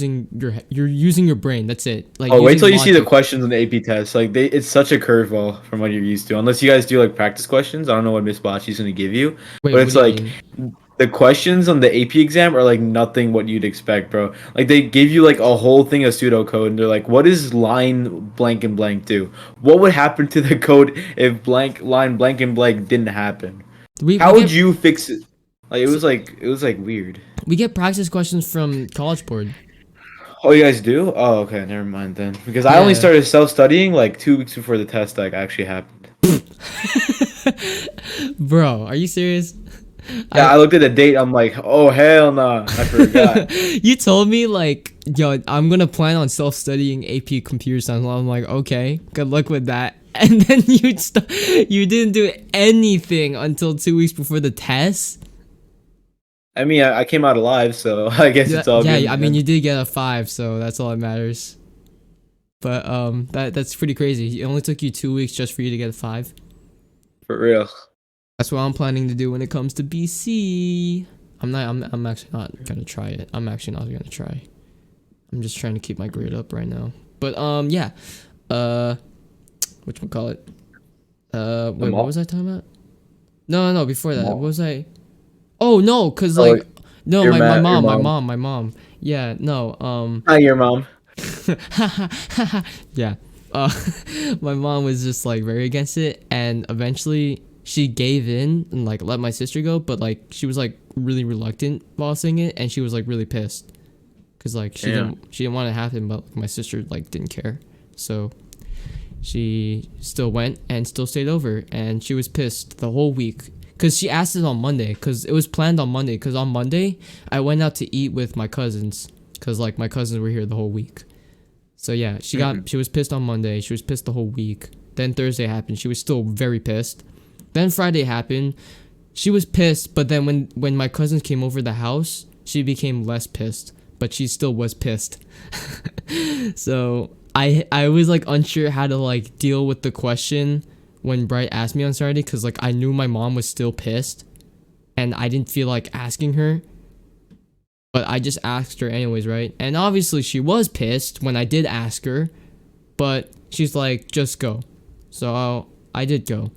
using your brain. That's it. Like, Oh, wait using till you see the logic. questions on the AP test. Like it's such a curveball from what you're used to. Unless you guys do like practice questions, I don't know what Miss Bocce's gonna give you, Wait, but what it's do you like mean? the questions on the AP exam are like nothing what you'd expect, bro. Like they give you like a whole thing of pseudocode, and they're like, "What does line blank and blank do? What would happen to the code if blank line blank and blank didn't happen? We How would get you fix it?" Like so it was like weird. we get practice questions from College Board. Oh, you guys do? Oh, okay, never mind then. Because I only Yeah. started self-studying like 2 weeks before the test like actually happened. Bro, are you serious? Yeah, I I looked at the date. I'm like, oh hell no, I forgot. You told me like, yo, I'm gonna plan on self-studying AP Computer Science. I'm like, okay, good luck with that. And then you didn't do anything until 2 weeks before the test. I mean, I came out alive, so I guess Yeah, it's all good. yeah. I mean, Man. you did get a 5, so that's all that matters. But that's pretty crazy. It only took you 2 weeks just for you to get a 5. For real. That's what I'm planning to do when it comes to BC. I'm actually not gonna try it. I'm actually not gonna try. I'm just trying to keep my grade up right now. But yeah. Whatchamacallit? Wait, what was I talking about? No, before that. What was I? Oh no, cause Oh, like no, your my mom. mom. Yeah, no, Hi, your mom. yeah. Uh, my mom was just like very against it, and eventually she gave in and like let my sister go, but like she was like really reluctant while saying it, and she was like really pissed, cause like she didn't want it to happen, but like, my sister like didn't care, so she still went and still stayed over, and she was pissed the whole week. Cause she asked it on Monday, cause it was planned on Monday. Cause on Monday I went out to eat with my cousins, cause like my cousins were here the whole week. So yeah, she was pissed on Monday. She was pissed the whole week. Then Thursday happened. She was still very pissed. Then Friday happened. She was pissed, but then when my cousins came over the house, she became less pissed, but she still was pissed. So I was like unsure how to like deal with the question when Bright asked me on Saturday, cuz like I knew my mom was still pissed and I didn't feel like asking her. But I just asked her anyways, right? And obviously she was pissed when I did ask her, but she's like, just go. So I did go.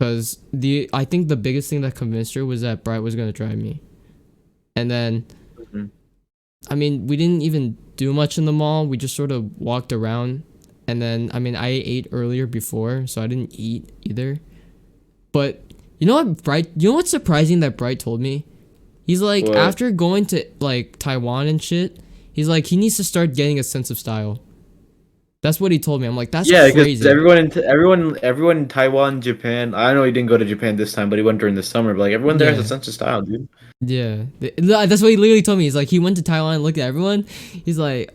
Cause I think the biggest thing that convinced her was that Bright was gonna drive me. And then Mhm. I mean, we didn't even do much in the mall. We just sort of walked around. And then I mean I ate earlier before, so I didn't eat either. But you know what you know what's surprising that Bright told me? He's like, What? after going to like Taiwan and shit, he's like, he needs to start getting a sense of style. That's what he told me. I'm like, that's Yeah, because crazy. everyone in Taiwan, Japan. I know he didn't go to Japan this time, but he went during the summer. But like everyone there has a Yeah, sense of style, dude. yeah. That's what he literally told me. He's like, he went to Taiwan and looked at everyone. He's like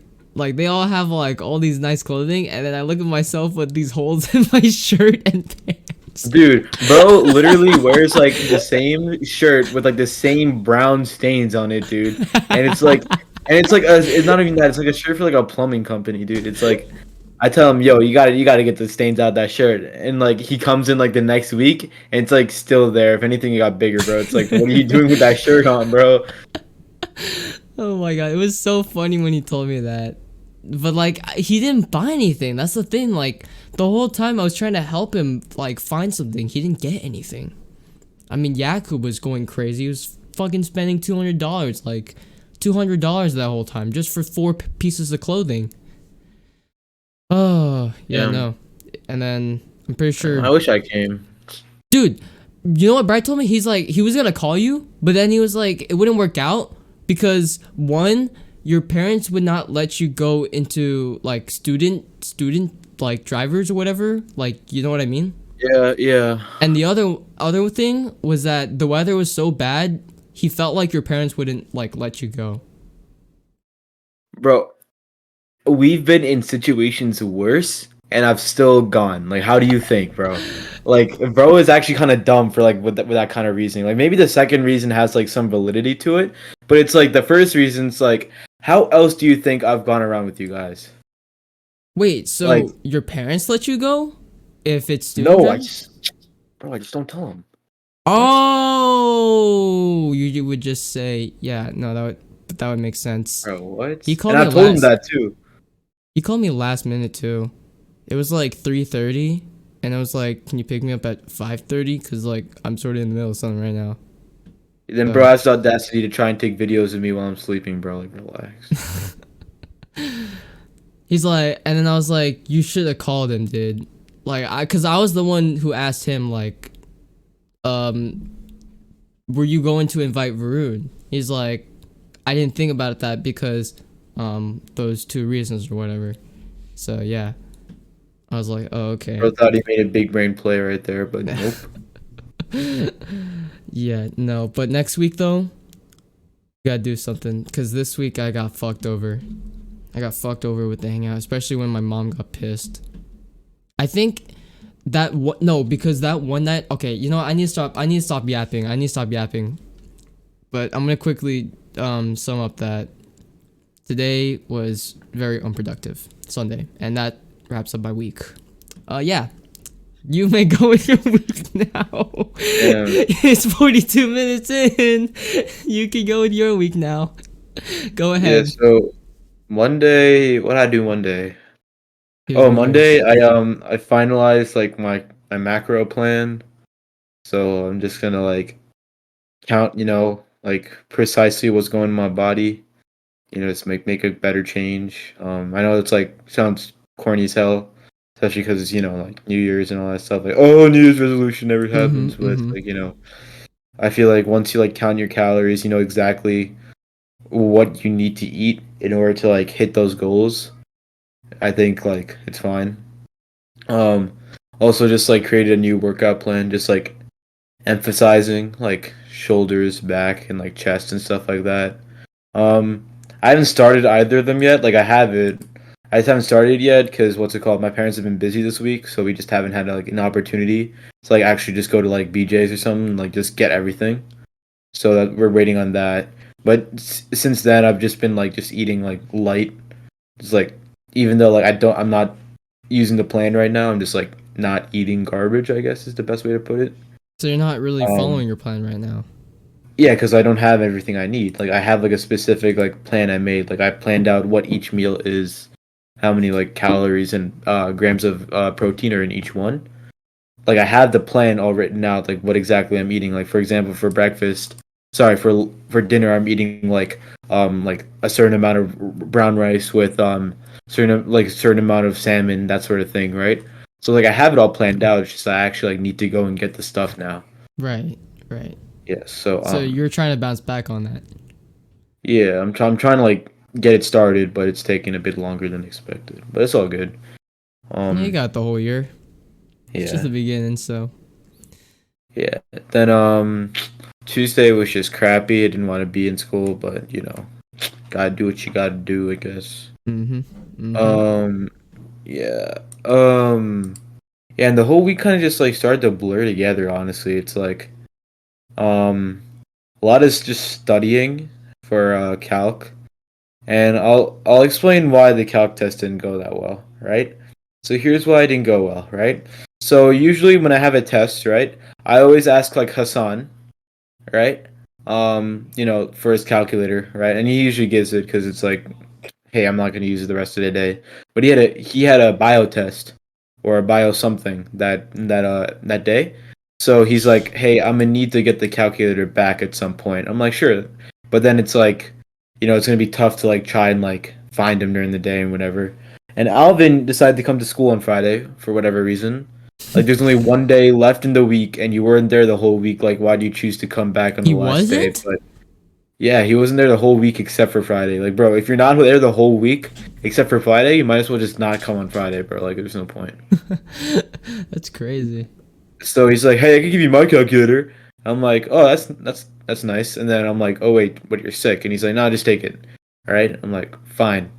they all have like all these nice clothing, and then I look at myself with these holes in my shirt and pants. Dude, bro literally wears like the same shirt with like the same brown stains on it, dude. And it's like it's not even that. It's like a shirt for like a plumbing company, dude. It's like I tell him, yo, you gotta get the stains out of that shirt. And like he comes in like the next week and it's like still there. If anything, it got bigger, bro. It's like, what are you doing with that shirt on, bro? Oh my god, it was so funny when he told me that. But like he didn't buy anything. That's the thing. Like the whole time I was trying to help him like find something, he didn't get anything. I mean, Yakub was going crazy. He was fucking spending $200, like $200 that whole time just for four pieces of clothing. Oh yeah, Yeah. no. And then I'm pretty I sure, wish I came. dude. You know what Brad told me? He's like he was gonna call you, but then he was like it wouldn't work out because one, your parents would not let you go into like student like drivers or whatever. Like you know what I mean? Yeah, yeah. And the other thing was that the weather was so bad, he felt like your parents wouldn't like let you go. Bro, we've been in situations worse and I've still gone. Like, how do you think, bro? Like, bro is actually kind of dumb for like with that kind of reasoning. Like, maybe the second reason has like some validity to it, but it's like the first reason's like, how else do you think I've gone around with you guys? Wait, Like, so your parents let you go if it's student no, I drive? just, bro, I just don't tell him. What? Oh, you would just say, yeah, no, that would make sense. Bro, He what? And called me I've told him last. that too. He called me last minute too. It was like 3:30, and I was like, "Can you pick me up at 5:30? Cause like I'm sort of in the middle of something right now." Then bro So has the audacity to try and take videos of me while I'm sleeping, bro. Like, relax. he's like, and then I was like, "You should have called him, dude." Like, cause I was the one who asked him, like, um, were you going to invite Varun? He's like, I didn't think about that because, those two reasons or whatever. So yeah, I was like, oh okay. Bro thought he made a big brain play right there, but nope. Yeah, no, but next week though, we gotta do something. Cause this week I got fucked over. I got fucked over with the hangout, especially when my mom got pissed. I think that what no, because that one night. Okay, you know what, I need to stop. I need to stop yapping. I need to stop yapping. But I'm gonna quickly sum up that today was very unproductive Sunday, and that wraps up my week. Yeah, you may go with your week now. Damn. It's 42 minutes in. You can go with your week now. Go Yeah, ahead. so Monday, what I do Monday? Here's Oh, yours. Monday I finalized like my macro plan. So I'm just gonna like count, like precisely what's going in my body. Just make a better change. I know it's like sounds corny as hell, especially because it's like New Year's and all that stuff. Like, oh, New Year's resolution never Mm-hmm. happens, but it's Mm-hmm. like I feel like once you like count your calories, you know exactly what you need to eat in order to like hit those goals. I think like it's fine. Um, Also just like created a new workout plan, just like emphasizing like shoulders, back, and like chest and stuff like that. Um, I haven't started either of them yet. Like I have it. I just haven't started yet because what's it called? My parents have been busy this week, so we just haven't had like an opportunity to like actually just go to like BJ's or something, and, like just get everything. So that we're waiting on that. But since then, I've just been like just eating like light. Just like even though like I'm not using the plan right now. I'm just like not eating garbage. I guess is the best way to put it. So you're not really Um, following your plan right now. yeah, because I don't have everything I need. Like I have like a specific like plan I made. Like I planned out what each meal is, how many like calories and grams of protein are in each one. Like I have the plan all written out, like what exactly I'm eating. Like for example, for breakfast, sorry for dinner, I'm eating like a certain amount of brown rice with certain amount of salmon, that sort of thing, right? So like I have it all planned out. It's just I actually like need to go and get the stuff now. Right. Right. Yeah. So So you're trying to bounce back on that. yeah, I'm trying to like get it started, but it's taking a bit longer than expected. But it's all good. Yeah, you Um, got the whole year. It's just yeah, the beginning, so. yeah. Then Tuesday was just crappy. I didn't want to be in school, but gotta do what you gotta do, I guess. Mm-hmm. Mm-hmm. Um, yeah. Yeah, and the whole week kind of just like started to blur together. Honestly, it's like um, a lot is just studying for calc, and I'll explain why the calc test didn't go that well, right? So here's why I didn't go well, right? So usually when I have a test, right, I always ask like Hassan, right? For his calculator, right? And he usually gives it because it's like, hey, I'm not going to use it the rest of the day. But he had a bio test or a bio something that day. So he's like, hey, I'm gonna need to get the calculator back at some point. I'm like, sure. But then it's like, it's gonna be tough to like try and like find him during the day and whatever. And Alvin decided to come to school on Friday for whatever reason. Like, there's only one day left in the week, and you weren't there the whole week. Like, why do you choose to come back on He the last day? wasn't? But yeah, he wasn't there the whole week except for Friday. Like, bro, if you're not there the whole week except for Friday, you might as well just not come on Friday, bro. Like, there's no point. That's crazy. So he's like, "Hey, I can give you my calculator." I'm like, "Oh, that's nice." And then I'm like, "Oh wait, but you're sick." And he's like, "No, just take it." All right. I'm like, "Fine."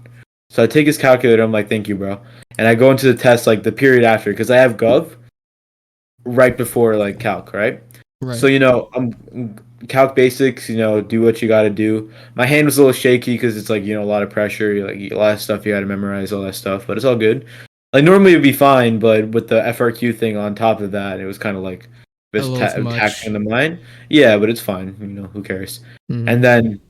So I take his calculator. I'm like, "Thank you, bro." And I go into the test like the period after because I have Gov right before like Calc, right? So Right. I'm Calc basics. Do what you got to do. My hand was a little shaky because it's like a lot of pressure, like a lot of stuff you got to memorize, all that stuff. But it's all good. Like normally it'd be fine, but with the FRQ thing on top of that, it was kind of like A this little too taxing much. on the mind. Yeah, but it's fine. Who cares? Mm-hmm. And then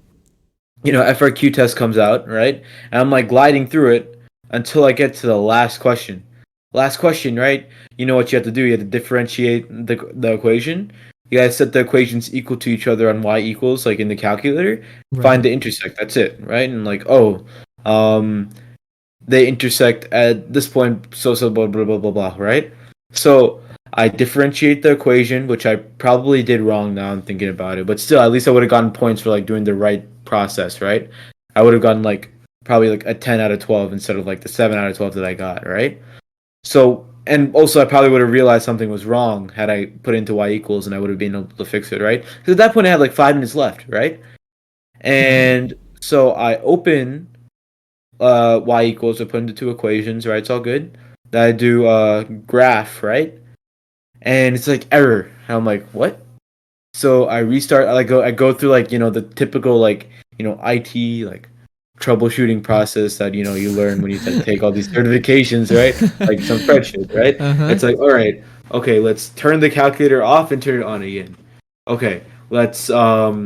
FRQ test comes out, right? And I'm like gliding through it until I get to the last question. Last question, right? You know what you have to do? You have to differentiate the equation. You gotta set the equations equal to each other on y equals, like in the calculator. Find Right. the intersect. That's it, right? And like, um, they intersect at this point, so blah blah blah blah blah, right? So I differentiate the equation, which I probably did wrong now I'm thinking about it, but still at least I would have gotten points for like doing the right process, right? I would have gotten like probably like a 10 out of 12 instead of like the 7 out of 12 that I got, right? So, and also I probably would have realized something was wrong had I put into y equals and I would have been able to fix it, right? Because at that point I had like 5 minutes left, right? Mm-hmm. And so I open y equals, I put into two equations, right? It's all good. Then I do graph, right? And it's like error. And I'm like, what? So I restart. I go through like the typical like IT like troubleshooting process that you learn when you take all these certifications, right? Like some spreadsheet, right? Uh-huh. It's like, all right, okay, let's turn the calculator off and turn it on again. Okay, let's swap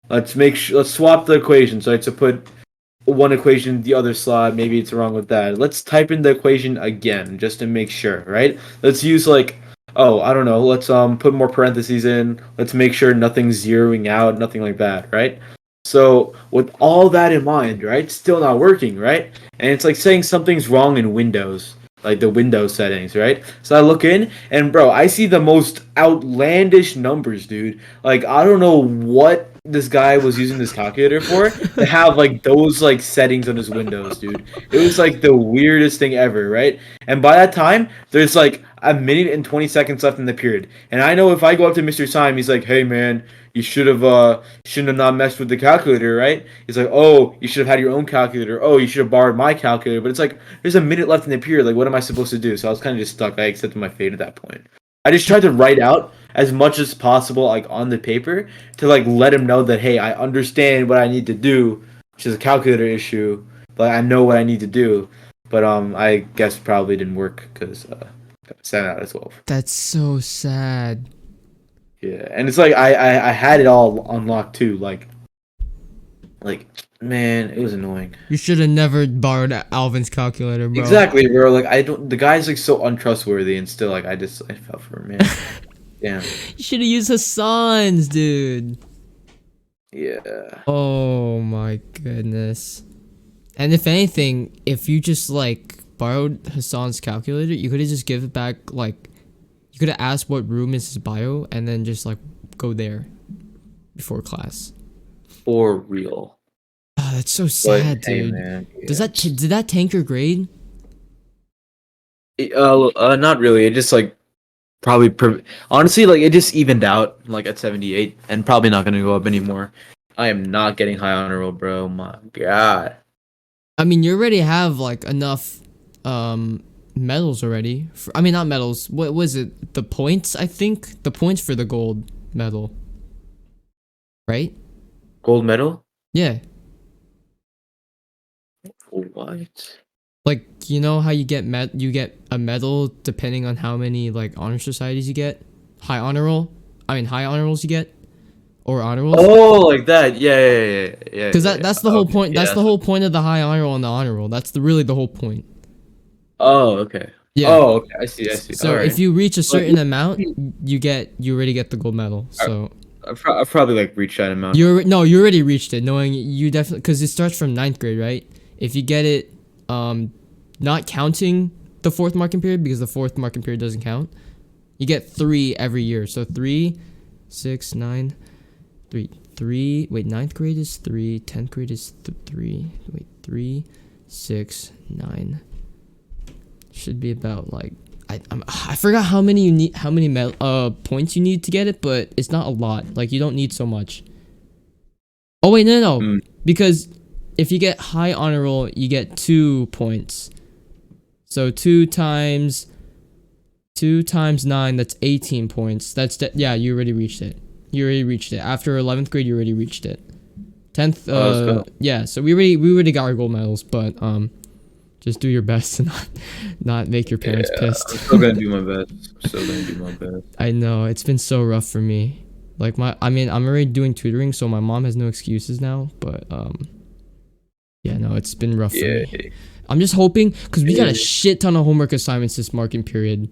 the equations. So I had to put one equation the other slot. Maybe it's wrong with that. Let's type in the equation again just to make sure, right? Let's use like, oh, I don't know. Let's put more parentheses in. Let's make sure nothing's zeroing out, nothing like that, right? So with all that in mind, right? Still not working, right? And it's like saying something's wrong in Windows, like the Windows settings, right? So I look in and bro, I see the most outlandish numbers, dude. Like I don't know what this guy was using this calculator for to have like those like settings on his Windows, dude. It was like the weirdest thing ever, right? And by that time, there's like a minute and 20 seconds left in the period. And I know if I go up to Mr. Syme, he's like, "Hey man, you shouldn't have not messed with the calculator, right?" He's like, "Oh, you should have had your own calculator. Oh, you should have borrowed my calculator." But it's like there's a minute left in the period. Like what am I supposed to do? So I was kind of just stuck. I accepted my fate at that point. I just tried to write out as much as possible like on the paper to like let him know that hey, I understand what I need to do, which is a calculator issue, but I know what I need to do. But I guess probably didn't work because 7 out of 12. That's so sad. Yeah, and it's like I had it all unlocked too. Like man, it was annoying. You should have never borrowed Alvin's calculator, bro. Exactly, bro. Like I don't. The guy's like so untrustworthy, and still like I fell for him, man. Damn. You should have used Hassan's, dude. Yeah. Oh my goodness. And if anything, if you just like borrowed Hassan's calculator, you could have just give it back. Like, you could have asked what room is his bio, and then just like go there before class. For real. Ah, that's so But sad, hey, dude. man. Does Yeah. that did that tank your grade? Not really. It just like probably honestly like it just evened out like at 78, and probably not gonna go up anymore. I am not getting high honor roll, bro. My God. I mean, you already have like enough medals already. I mean, not medals. What was it? The points, I think. The points for the gold medal. Right? Gold medal? Yeah. What? Like, you know how you get a medal depending on how many like honor societies you get? High honor rolls you get or honor rolls? Oh, like that. Yeah. Cuz that's the whole Okay. point. That's Yeah. the whole point of the high honor roll and the honor roll. That's really the whole point. Oh, okay. Yeah. Oh, okay. I see. I see. All So if right. you reach a But certain amount, you already get the gold medal. I, So I've probably like reached that amount. you already reached it, knowing you definitely, because it starts from ninth grade, right? If you get it, not counting the fourth marking period, because the fourth marking period doesn't count, you get 3 every year. So 3, 6, 9, 3, 3. Wait, ninth grade is 3. 10th grade is 3. Wait, 3, 6, 9. Should be about like I forgot how many you need, how many points you need to get it, but it's not a lot. Like you don't need so much. Oh wait, no, Mm. because if you get high honor roll, you get 2 points. So 2 times 9, that's 18 points. Yeah, you already reached it. You already reached it. After 11th grade, you already reached it. 10th, Oh, let's go. yeah. So we already got our gold medals, but just do your best to not make your parents Yeah, pissed. I'm still gonna do my best. I'm still gonna do my best. I know it's been so rough for me. Like I mean, I'm already doing tutoring, so my mom has no excuses now. But yeah, no, it's been rough for Yeah. me. I'm just hoping, because we got a Yeah. shit ton of homework assignments this marking period.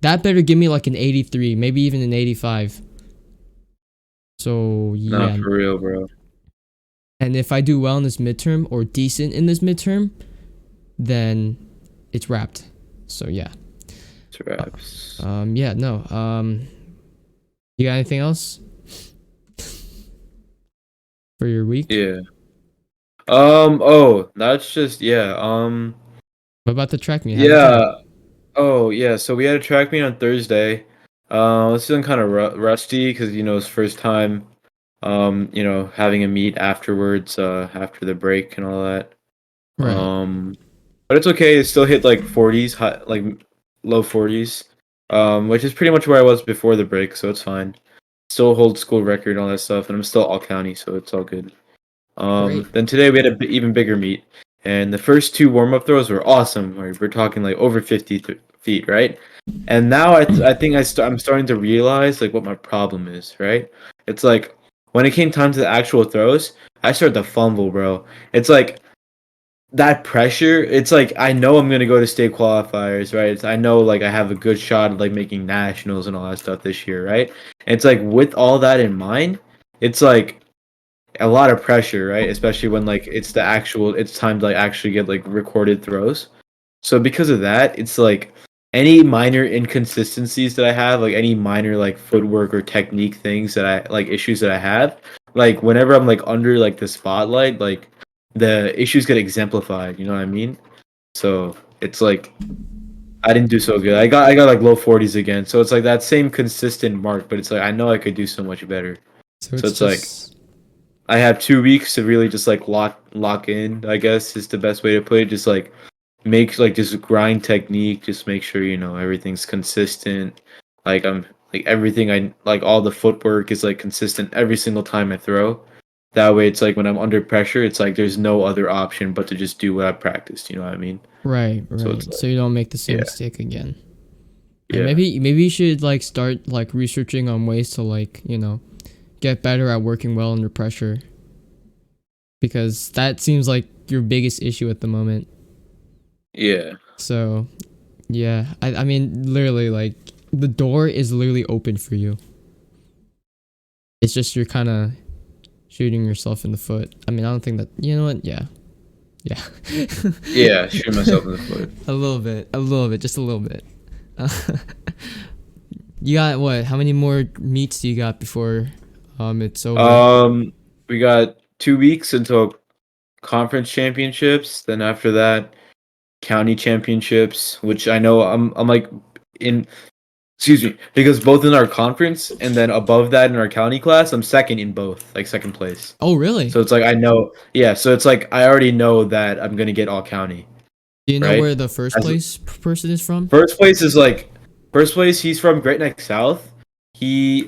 That better give me like an 83, maybe even an 85. So Nah, yeah, for real, bro. and if I do well in this midterm or decent in this midterm, then it's wrapped. So yeah. It's raps. Yeah, no. You got anything else for your week? Yeah. Oh, that's just yeah. What about the track meet? How'd it go? Yeah. Oh, yeah. So we had a track meet on Thursday. I was feeling kind of rusty because it's first time. Having a meet afterwards, after the break and all that. Right. Um, but it's okay. It still hit like 40s, high, like low 40s, which is pretty much where I was before the break, so it's fine. Still hold school record and all that stuff, and I'm still all county, so it's all good. Great. Then today we had a even bigger meet, and the first 2 warm up throws were awesome. We're talking like over 50 feet, right? And now I think I'm starting to realize like what my problem is, right? It's like when it came time to the actual throws, I started to fumble, bro. It's like that pressure. It's like I know I'm gonna go to state qualifiers, right? I know like I have a good shot at like making nationals and all that stuff this year, right? And it's like with all that in mind, it's like a lot of pressure, right? Especially when like it's time to like actually get like recorded throws. So because of that, it's like any minor inconsistencies that I have, like any minor like footwork or technique things that I like issues that I have, like whenever I'm like under like the spotlight, like the issues get exemplified, you know what I mean? So it's like I didn't do so good. I got like low 40s again. So it's like that same consistent mark, but it's like I know I could do so much better. So So it's it's like just I have 2 weeks to really just like lock in, I guess is the best way to put it. Just like make like just grind technique, just make sure everything's consistent. Like I'm like everything I like all the footwork is like consistent every single time I throw. That way it's like when I'm under pressure, it's like there's no other option but to just do what I practiced, you know what I mean? right, So it's right. So like you don't make the same yeah, mistake again. And yeah. maybe you should like start like researching on ways to like, get better at working well under pressure, because that seems like your biggest issue at the moment. Yeah. So, yeah. I mean, literally, like, the door is literally open for you. It's just you're kind of shooting yourself in the foot. I mean, I don't think that, you know what? Yeah. Yeah. Yeah, shoot myself in the foot. A little bit, just a little bit. Uh, you got what? How many more meets do you got before it's over? We got 2 weeks until conference championships. Then after that, county championships, which I know I'm like in excuse me, because both in our conference and then above that in our county class, I'm second in both, like second place. Oh, really? So it's like I know, yeah. So it's like I already know that I'm gonna get all county, Do you know right? where the first As place person is from? first place is like first place. He's from Great Neck South.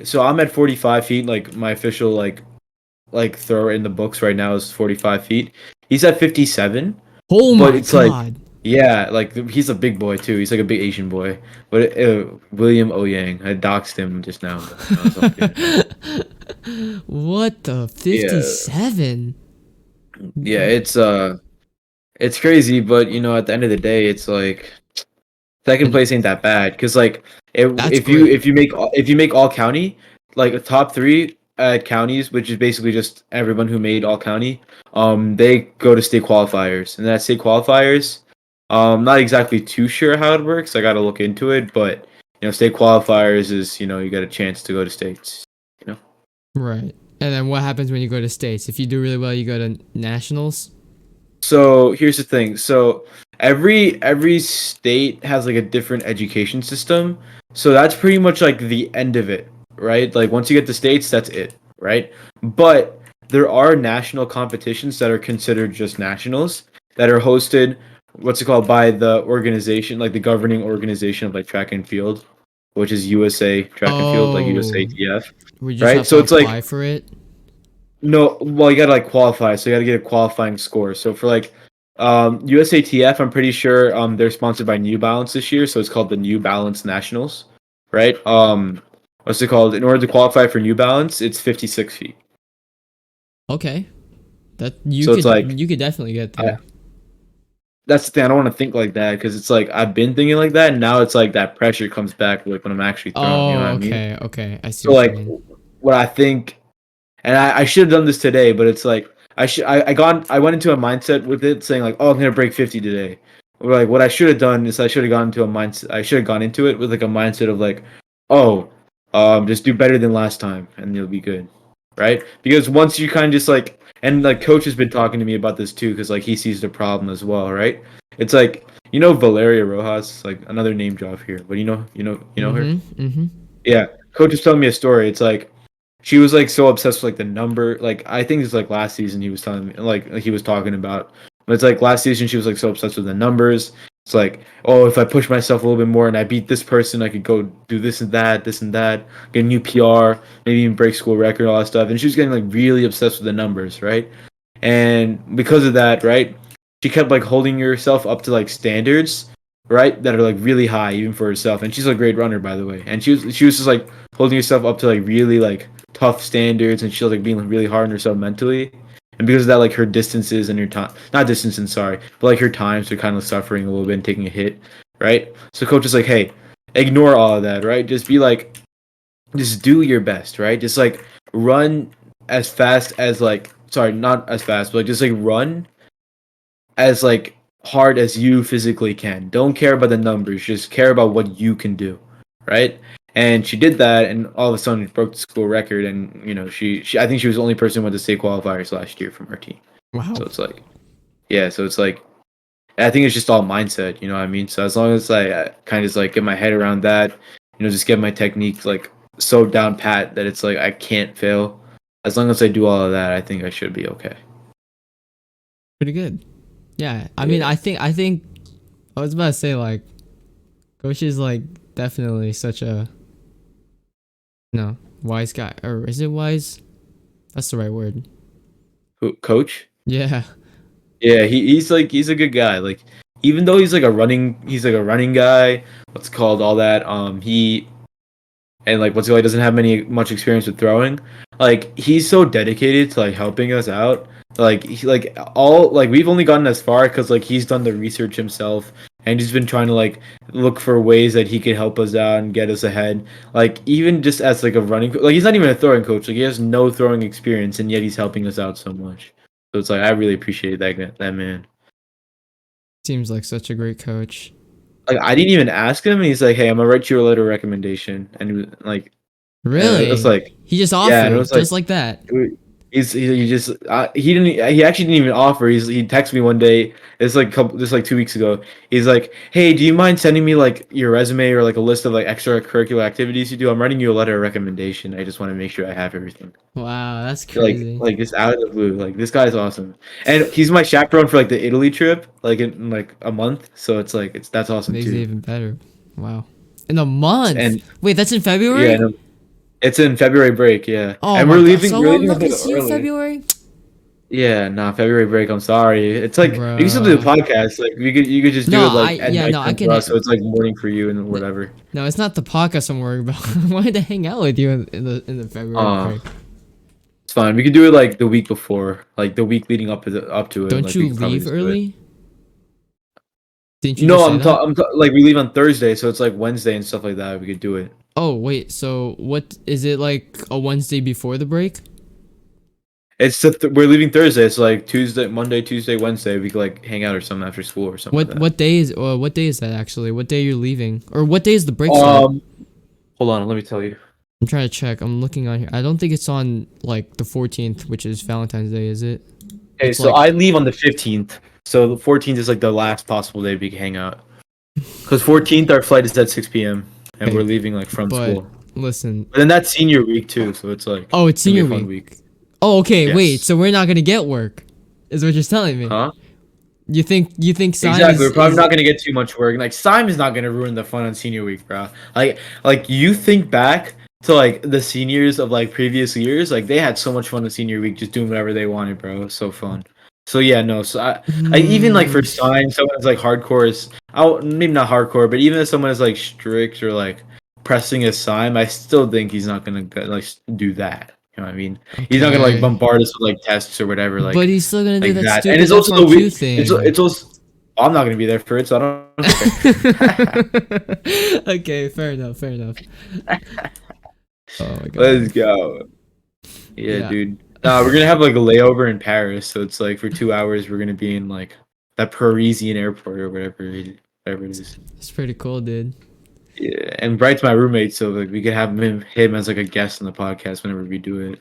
So I'm at 45 feet. Like my official like throw in the books right now is 45 feet. He's at 57, Oh but my it's like god. Yeah, like he's a big boy too. He's like a big Asian boy. But William O Yang, I doxed him just now, but no, it's all good. What the Yeah, 57? yeah, it's crazy, but at the end of the day, it's like second And place ain't that bad because like that's great. if you make all county, like the top three counties, which is basically just everyone who made all county, they go to state qualifiers, and that state qualifiers, not exactly too sure how it works. I got to look into it, but state qualifiers is you got a chance to go to states. You know. Right. And then what happens when you go to states? If you do really well, you go to nationals. So here's the thing. So every state has like a different education system. So that's pretty much like the end of it, right? Like once you get the states, that's it, right? But there are national competitions that are considered just nationals that are hosted what's it called by the organization, like the governing organization of like track and field, which is USA Track and Field, like Oh, USATF, we just right? have to So it's like apply for it. no, well, you gotta like qualify, so you gotta get a qualifying score. So for like USATF, I'm pretty sure they're sponsored by New Balance this year, so it's called the New Balance Nationals, right? What's it called? In order to qualify for New Balance, it's 56 feet. Okay. That So it's like you could definitely get I, there. that's the thing. I don't want to think like that because it's like I've been thinking like that, and now it's like that pressure comes back like when I'm actually throwing. You know what Oh, I mean? okay, okay. I see So what you like mean. what I think and I should have done this today, but it's like I went into a mindset with it saying like, oh, I'm gonna break 50 today. Or like what I should have done is I should have gone into a mindset. I should have gone into it with like a mindset of like, oh, just do better than last time and you'll be good, right? Because once you kind of just like, and like coach has been talking to me about this too, because like he sees the problem as well, right? It's like Valeria Rojas, like another name drop here, but you know her. Mm-hmm. Mm-hmm. Yeah, coach was telling me a story. It's like she was like so obsessed with like the number. Like I think it's like last season he was telling me like he was talking about. But it's like last season she was like so obsessed with the numbers. It's like, oh, if I push myself a little bit more and I beat this person, I could go do this and that, get a new PR, maybe even break school record, all that stuff. And she was getting like really obsessed with the numbers, right? And because of that, right, she kept like holding herself up to like standards, right, that are like really high even for herself. And she's a great runner, by the way. And she was just like holding herself up to like really like tough standards, and she was like being really hard on herself mentally. And because of that, like her distances and her time, not distances, sorry, but like her times are kind of suffering a little bit and taking a hit, right? So coach is like, hey, ignore all of that, right? Just be like, just do your best, right? Just like run as fast as like, sorry, not as fast, but like just like run as like hard as you physically can. Don't care about the numbers, just care about what you can do, right? And she did that, and all of a sudden she broke the school record. And she I think she was the only person who went to state qualifiers last year from her team. So Wow. it's like, yeah, so it's like I think it's just all mindset, you know what I mean? So as long as I kind of just like get my head around that, just get my technique like so down pat that it's like I can't fail. As long as I do all of that, I think I should be okay. Pretty good. Yeah. I mean, Yeah. I think I was about to say like Coach is like definitely such a no wise guy, or is it wise? That's the right word. Coach? Yeah. Yeah, he's a good guy. Like even though he's like a running guy, what's it called all that. He and like what's it called, he doesn't have much experience with throwing. Like he's so dedicated to like helping us out. Like we've only gotten as far because like he's done the research himself, and he's been trying to like look for ways that he could help us out and get us ahead. Like even just as like a like he's not even a throwing coach. Like he has no throwing experience, and yet he's helping us out so much. So it's like I really appreciate that man. Seems like such a great coach. Like I didn't even ask him, and he's like, "Hey, I'm gonna write you a letter of recommendation." And he was like, and it was Really? like, He just yeah, and it offered was like, just like that. he just he actually didn't even offer. He texted me one day. It's like this like 2 weeks ago. He's like, "Hey, do you mind sending me like your resume or like a list of like extracurricular activities you do? I'm writing you a letter of recommendation. I just want to make sure I have everything." Wow, that's Like crazy. like just out of the blue. Like this guy's awesome, and he's my chaperone for like the Italy trip, like in like a month. So it's like that's awesome Makes it too. even better. Wow. In a month. And Wait, that's in yeah, February? no, it's in February break, yeah. Oh And my god. So we're I'm leaving a not gonna bit see you in early. February? Yeah, nah, February break. I'm sorry. It's like we can still do the Bruh. podcast. Like you could just No, do it like at no, I nighttime can. for us, so it's like morning for you and N- whatever. No, it's not the podcast I'm worried about. I wanted to hang out with you in the February Uh, break. it's fine. We could do it like the week before, like the week leading up to it. Don't Like we you could probably leave just do it. early? Didn't you just No, say that? like we leave on Thursday, so it's like Wednesday and stuff like that. We could do it. Oh, wait. So what is it like a Wednesday before the break? It's we're leaving Thursday. It's like Tuesday, Monday, Tuesday, Wednesday. We could like hang out or something after school or something like that. What day is that actually? What day you're leaving? Or what day is the break start? Um, hold on, let me tell you. I'm trying to check. I'm looking on here. I don't think it's on like the 14th, which is Valentine's Day, is it? Okay, It's so like I leave on the 15th. So the 14th is like the last possible day we can hang out. Because 14th our flight is at 6 p.m. and we're okay, leaving like from but school. listen. But then that's senior week too, so it's like Oh, it's gonna be a senior fun week. week. Oh, okay. Wait. Yes. So we're not gonna get work, is what you're telling me? Huh? You think Sign Exactly. We're probably is not gonna get too much work. Like Simon's not gonna ruin the fun on senior week, bro. Like you think back to like the seniors of like previous years, like they had so much fun on senior week, just doing whatever they wanted, bro. It was so fun. So yeah, no. So I even like for Hmm. sign, someone's like hardcore is, maybe not hardcore, but even if someone is like strict or like pressing a sign, I still think he's not gonna like do that. You know what I mean? He's not gonna like Okay. bombard us with like tests or whatever, But he's still gonna do like that that. And stupid it's also the FRQ week. thing. It's also. I'm not gonna be there for it, so I don't care. Okay, fair enough, fair enough. Oh my Let's god. go. Yeah, Yeah, dude. We're gonna have like a layover in Paris, so it's like for 2 hours we're gonna be in like that Parisian airport or whatever it is. it's pretty cool, dude. Yeah, and Bright's my roommate, so like we could have him as like a guest on the podcast whenever we do it.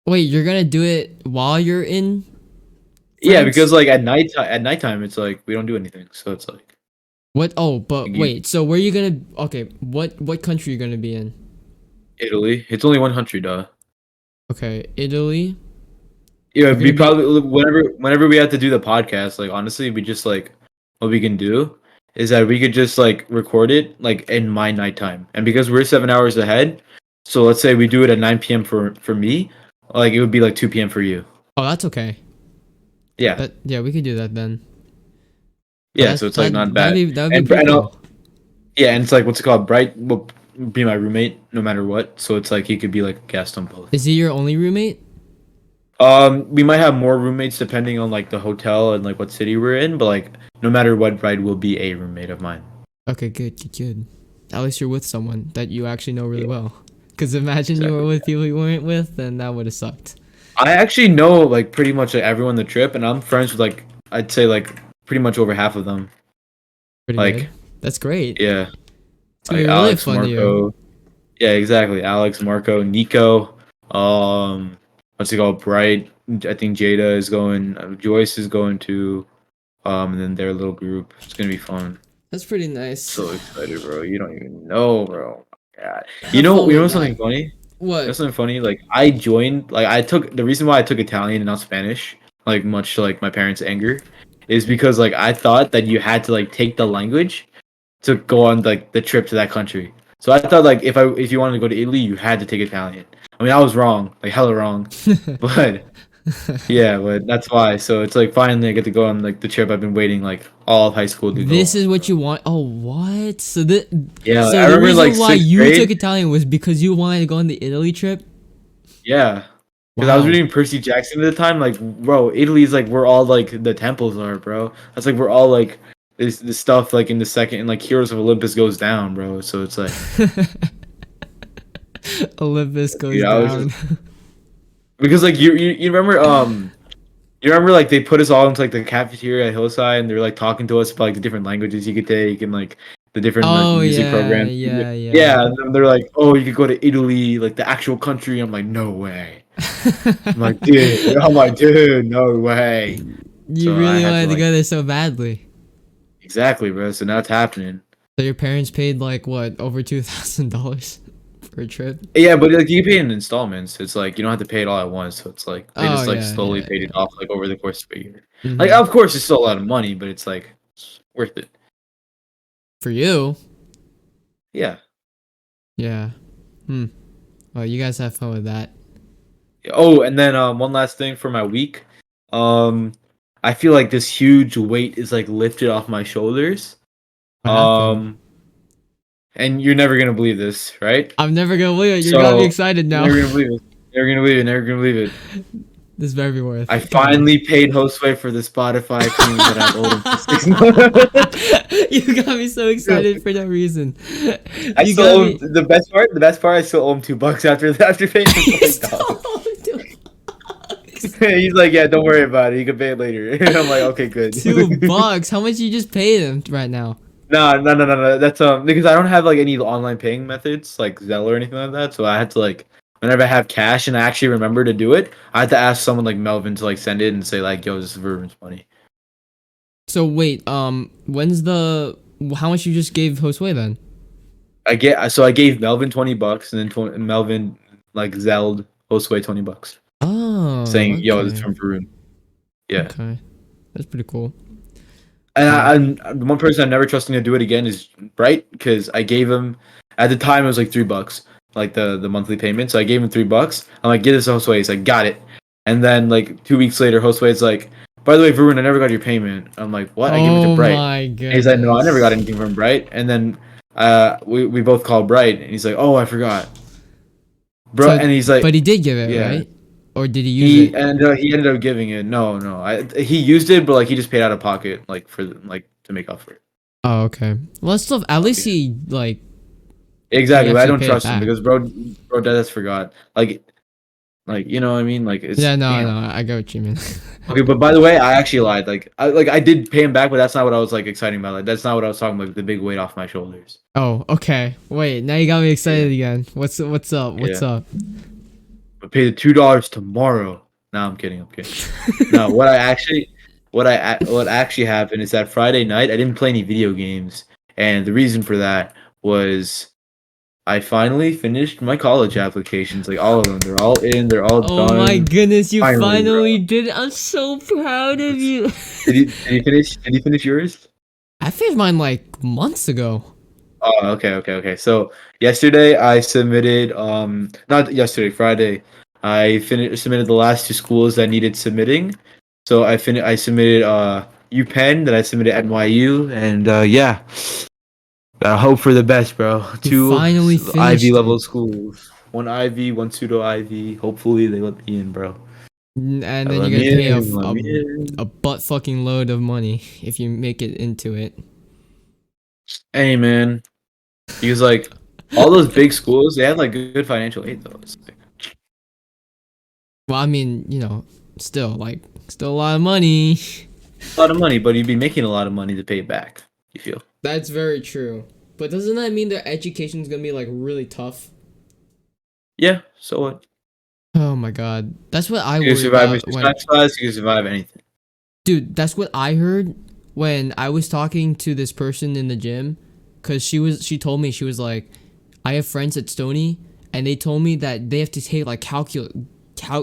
Wait, you're gonna do it while you're in Yeah, France? because like at nighttime it's like we don't do anything, so it's like What? Oh, but you, wait. So where you gonna? Okay, what country you gonna be in? Italy. It's only 100, Okay, Italy. Yeah, You're gonna we be. probably whenever we have to do the podcast, like honestly, we just like what we can do is that we could just like record it like in my nighttime, and because we're 7 hours ahead, so let's say we do it at 9 p.m. for me, like it would be like 2 p.m. for you. Oh, that's okay. Yeah, That yeah, we could do that then. Oh, yeah. So it's like not that'd bad, be and pretty cool. yeah, and it's like what's it called? Bright will be my roommate no matter what, so it's like he could be like a guest on both. Is he your only roommate? We might have more roommates depending on like the hotel and like what city we're in, but like no matter what, Bride will be a roommate of mine. Okay, good, good, good. At least you're with someone that you actually know really Yeah, well. Cause imagine you were exactly. with people you weren't with, then that would have sucked. I actually know like pretty much like everyone on the trip, and I'm friends with like I'd say like pretty much over half of them. Pretty good. Like That's great. yeah, It's gonna like be really Alex, fun to you. Marco. Yeah, exactly. Alex, Marco, Nico. What's it called? Bright. I think Jada is going. Joyce is going to. And then their little group. It's gonna be fun. That's pretty nice. So excited, bro. You don't even know, bro. God. Have fun You know with something that. funny? You know What? something funny? Like I joined, like I took the reason why I took Italian and not Spanish, like much to like my parents' anger, is because like I thought that you had to like take the language to go on like the trip to that country. So I thought like if you wanted to go to Italy, you had to take Italian. I mean, I was wrong, like hella wrong, but yeah, but that's why. So it's like finally I get to go on like the trip I've been waiting like all of high school to go This on. is what So you want. Oh, what? yeah, So I the remember like reason why sixth you took grade. Italian was because you wanted to go on the Italy trip? Yeah. Because I was Wow. reading Percy Jackson at the time, like, bro, Italy's like where all like the temples are, bro. That's like where all like this stuff like in the second and like Heroes of Olympus goes down, bro. So it's like, Olympus goes dude, I was down. just because like you remember like they put us all into like the cafeteria at Hillside and they were like talking to us about like the different languages you could take and like the different like Oh music yeah, programs. yeah, yeah. Yeah, and then they're like, oh, you could go to Italy, like the actual country. I'm like, no way. I'm like, dude, no way. You So I really had to wanted to like go there so badly. exactly, bro. So now it's happening. So your parents paid like what, over $2,000 for a trip? Yeah, but like you can pay it in installments. It's like you don't have to pay it all at once. So it's like they Oh just like yeah, slowly yeah, paid it yeah. off like over the course of a year. Like Mm-hmm. of course it's still a lot of money, but it's like it's worth it. For you? Yeah. Yeah. Hmm. Well, you guys have fun with that. Oh, and then one last thing for my week. um, I feel like this huge weight is like lifted off my shoulders. What happened? Um, and you're never gonna believe this, right? I'm never gonna believe it. You got me So excited you're now. never gonna believe it. Never gonna believe it. Never gonna believe it. This better be worth I it. Come on. finally paid Josue for the Spotify premium that I owed him for 6 months. You got me so excited for no reason. I You still got owe me. him the best part. The best part, I still owe him $2 after paying him $20. He's like, yeah, don't worry about it. You can pay it later. And I'm like, okay, good. $2. How much you just paid him right now? No. That's because I don't have like any online paying methods like Zelle or anything like that. So I had to like whenever I have cash and I actually remember to do it, I had to ask someone like Melvin to like send it and say like, yo, this is Ruben's money. So wait, when's the how much you just gave Josue then? I gave Melvin $20 and then Melvin like Zelled Josue $20, Oh, saying, yo, this is okay. from Varun. Yeah. Okay. That's pretty cool. And Yeah. I'm the one person I'm never trusting to do it again is Bright because I gave him at the time it was like $3, like the monthly payment. So I gave him $3. I'm like, get this to Josue. He's like, got it. And then like 2 weeks later, Josue's like, by the way, Varun, I never got your payment. I'm like, what? I gave it to Oh Bright. my And he's like, no, I never got goodness. anything from Bright. And then we both called Bright, and he's like, oh, I forgot, bro. So And he's like, but he did give it, yeah. right? Or did he use it? He ended up giving it. No. He used it, but like he just paid out of pocket, like for like to make up for it. Oh, okay. Well, still, at least Yeah. he like he Exactly, but I actually don't paid it trust him back. because bro, dead has forgot. Like you know what I mean? Like it's Yeah, no, damn. I get what you mean. Okay, but by the way, I actually lied. I did pay him back, but that's not what I was like exciting about. Like that's not what I was talking about. The big weight off my shoulders. Oh, okay. Wait, now you got me excited Yeah, again. What's up? yeah. What's up? But pay the $2 tomorrow. No, I'm kidding. I'm kidding. No, what actually happened is that Friday night I didn't play any video games, and the reason for that was I finally finished my college applications, like all of them. They're all in. They're all Oh my done. goodness, you Finally, finally bro. did it. I'm so proud of you. Did you finish? Did you finish yours? I finished mine like months ago. Oh, okay. So yesterday I submitted. Not yesterday, Friday. I finished submitted the last two schools that needed submitting. So I submitted UPenn, then I submitted NYU, and yeah, gotta hope for the best, bro. You Two finally Ivy finished level it. schools, one Ivy, one pseudo Ivy. Hopefully they let me in, bro. And then Let you're gonna me pay in, let me in. a butt fucking load of money if you make it into it. Hey man, he was like, all those big schools, they had like good financial aid though. It's like, Well, I mean, still a lot of money. a lot of money, but you'd be making a lot of money to pay it back. You feel? That's very true. But doesn't that mean their education's gonna be like really tough? Yeah. So what? Oh my god. That's what I You can worry survive about Mr. when Science class. You can survive anything. dude, that's what I heard when I was talking to this person in the gym cuz she told me she was like I have friends at Stony and they told me that they have to take like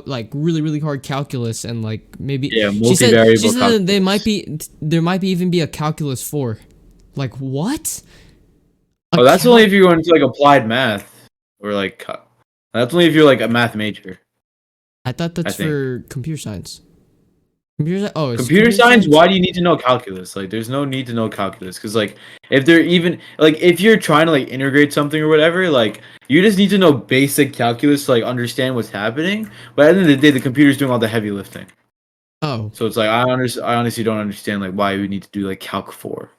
like really hard calculus and like maybe Yeah, she multivariable said that calculus. there might be even be a calculus 4. Like what? A Oh, that's only cal if you're going to like applied math or like. That's only if you're like a math major. I thought I that's think. for computer science. It's Computer computer science. science? Why do you need to know calculus? Like, there's no need to know calculus because like if they're even like if you're trying to like integrate something or whatever, like you just need to know basic calculus to like understand what's happening. But at the end of the day, the computer's doing all the heavy lifting. Oh, So it's like I honestly don't understand like why we need to do like Calc 4.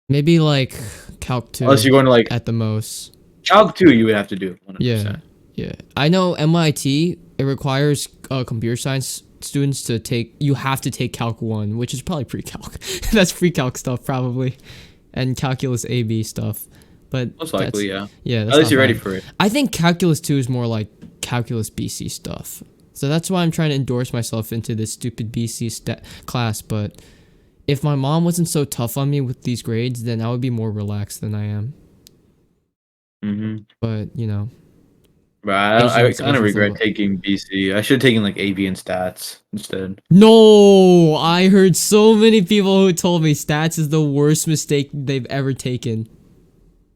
maybe like Calc Unless 2 you're going to like at the most. Calc 2 you would have to do Yeah, 100%. yeah. I know MIT, it requires computer science students to take, you have to take Calc 1, which is probably pre-calc. That's pre-calc stuff, probably. And Calculus AB stuff. But Most that's, likely, yeah. yeah, At that's least not you're ready bad. for it. I think Calculus 2 is more like Calculus BC stuff. So that's why I'm trying to endorse myself into this stupid BC class. But if my mom wasn't so tough on me with these grades, then I would be more relaxed than I am. Mm-hmm. But, you know, But I kind of Asians regret level. taking BC. I should have taken like AB and stats instead. No, I heard so many people who told me stats is the worst mistake they've ever taken.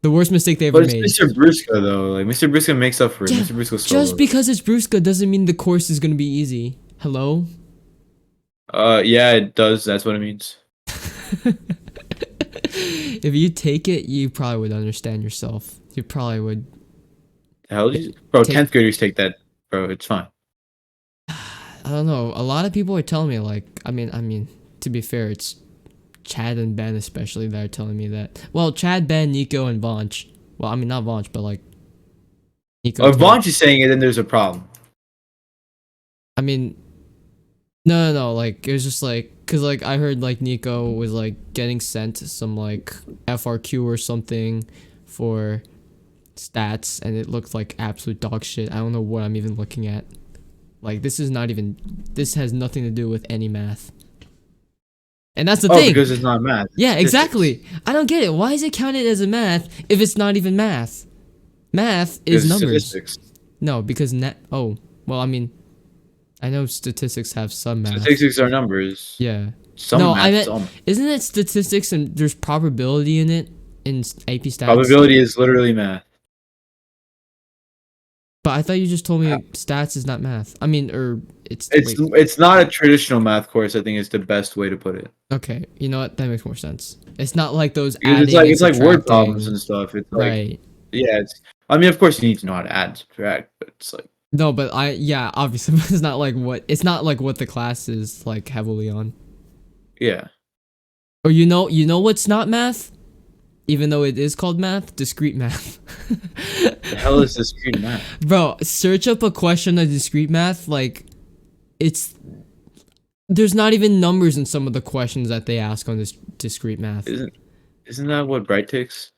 The worst mistake they ever But it's made. Mr. Brusca though. Like Mr. Brusca makes up for it. Yeah, Mr. Brusca just solo. because it's Brusca doesn't mean the course is gonna be easy. Hello? Yeah, it does. That's what it means. If you take it, you probably would understand yourself. You probably would The hell, did you, bro? take. 10th graders take that, bro. It's fine. I don't know. A lot of people are telling me like, I mean, to be fair, it's Chad and Ben especially that are telling me that. Well, Chad, Ben, Nico, and Vonch. Well, I mean not Vonch, but like Nico If told. Vonch is saying it, then there's a problem. I mean, no. Like it was just like, cause like I heard like Nico was like getting sent some like FRQ or something for stats, and it looked like absolute dog shit. I don't know what I'm even looking at. Like this is not even. This has nothing to do with any math. And that's the Oh, thing. because it's not math. It's Yeah, statistics. exactly. I don't get it. Why is it counted as a math if it's not even math? Math is Because it's numbers. statistics. No, because oh, well, I mean, I know statistics have some math. Statistics are numbers. Yeah. Some No, math I is meant, all math. isn't it statistics and there's probability in it in AP stats? Probability is literally math. But I thought you just told me stats is not math. I mean, or It's wait. it's not a traditional math course. I think is the best way to put it. Okay, you know what? That makes more sense. It's not like those Because adding and it's like word problems subtracting. and stuff. It's like Right. yeah. It's I mean of course you need to know how to add and subtract, but it's like No, but yeah, obviously, but it's not like what the class is like heavily on. yeah. Or you know what's not math? Even though it is called math, discrete math. The hell is discrete math? Bro, search up a question of discrete math, like it's there's not even numbers in some of the questions that they ask on this discrete math. Isn't that what Bright takes?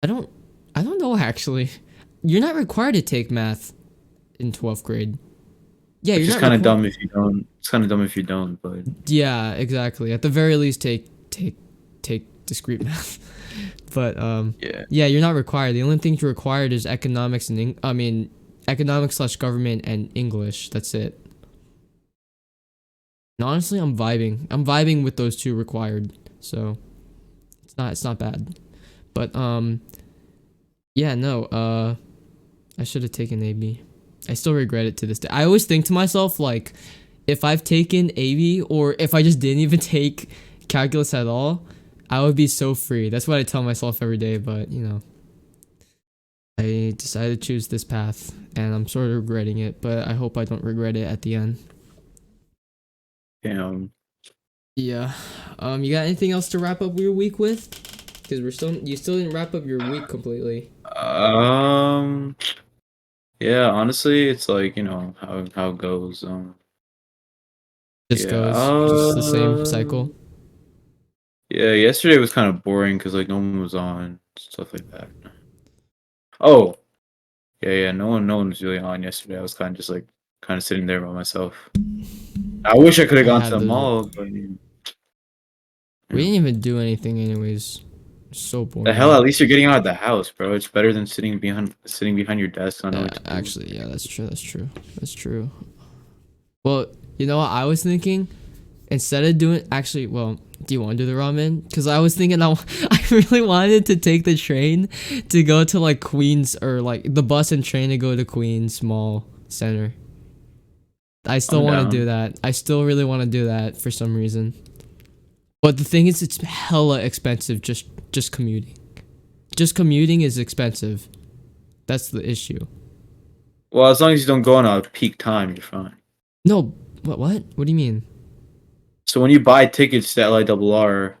I don't I don't know actually. You're not required to take math in 12th grade. Yeah, Which you're is not kind of required. dumb if you don't. It's kind of dumb if you don't, but Yeah, exactly. At the very least, take discrete math. But yeah. yeah, you're not required. The only thing you're required is economics and I mean, economics/government and English. That's it. And honestly, I'm vibing. I'm vibing with those two required. So it's not bad. But yeah, no. I should have taken AB. I still regret it to this day. I always think to myself like, if I've taken AB or if I just didn't even take calculus at all, I would be so free. That's what I tell myself every day, but you know, I decided to choose this path and I'm sort of regretting it, but I hope I don't regret it at the end. Damn. Yeah. You got anything else to wrap up your week with? Cuz you still didn't wrap up your week completely. Um. Yeah. Honestly, it's like how it goes. Just Yeah. goes just the same cycle. Yeah. Yesterday was kind of boring because like no one was on stuff like that. Oh. Yeah. No one was really on yesterday. I was kind of just like kind of sitting there by myself. I wish I could have I gone to had the those. mall, but We didn't even do anything anyways. So the hell, boring. at least you're getting out of the house, bro. It's better than sitting behind your desk. I know what to do. Actually, yeah, that's true. That's true. Well, you know what I was thinking? Instead of doing actually, well, do you want to do the ramen? Because I was thinking I really wanted to take the train to go to like Queens or like the bus and train to go to Queens Mall Center. I still I'm want to do down. that. I still really want to do that for some reason. But the thing is, it's hella expensive just commuting. Just commuting is expensive. That's the issue. Well, as long as you don't go on a peak time, you're fine. No, what? What do you mean? So when you buy tickets to LIRR,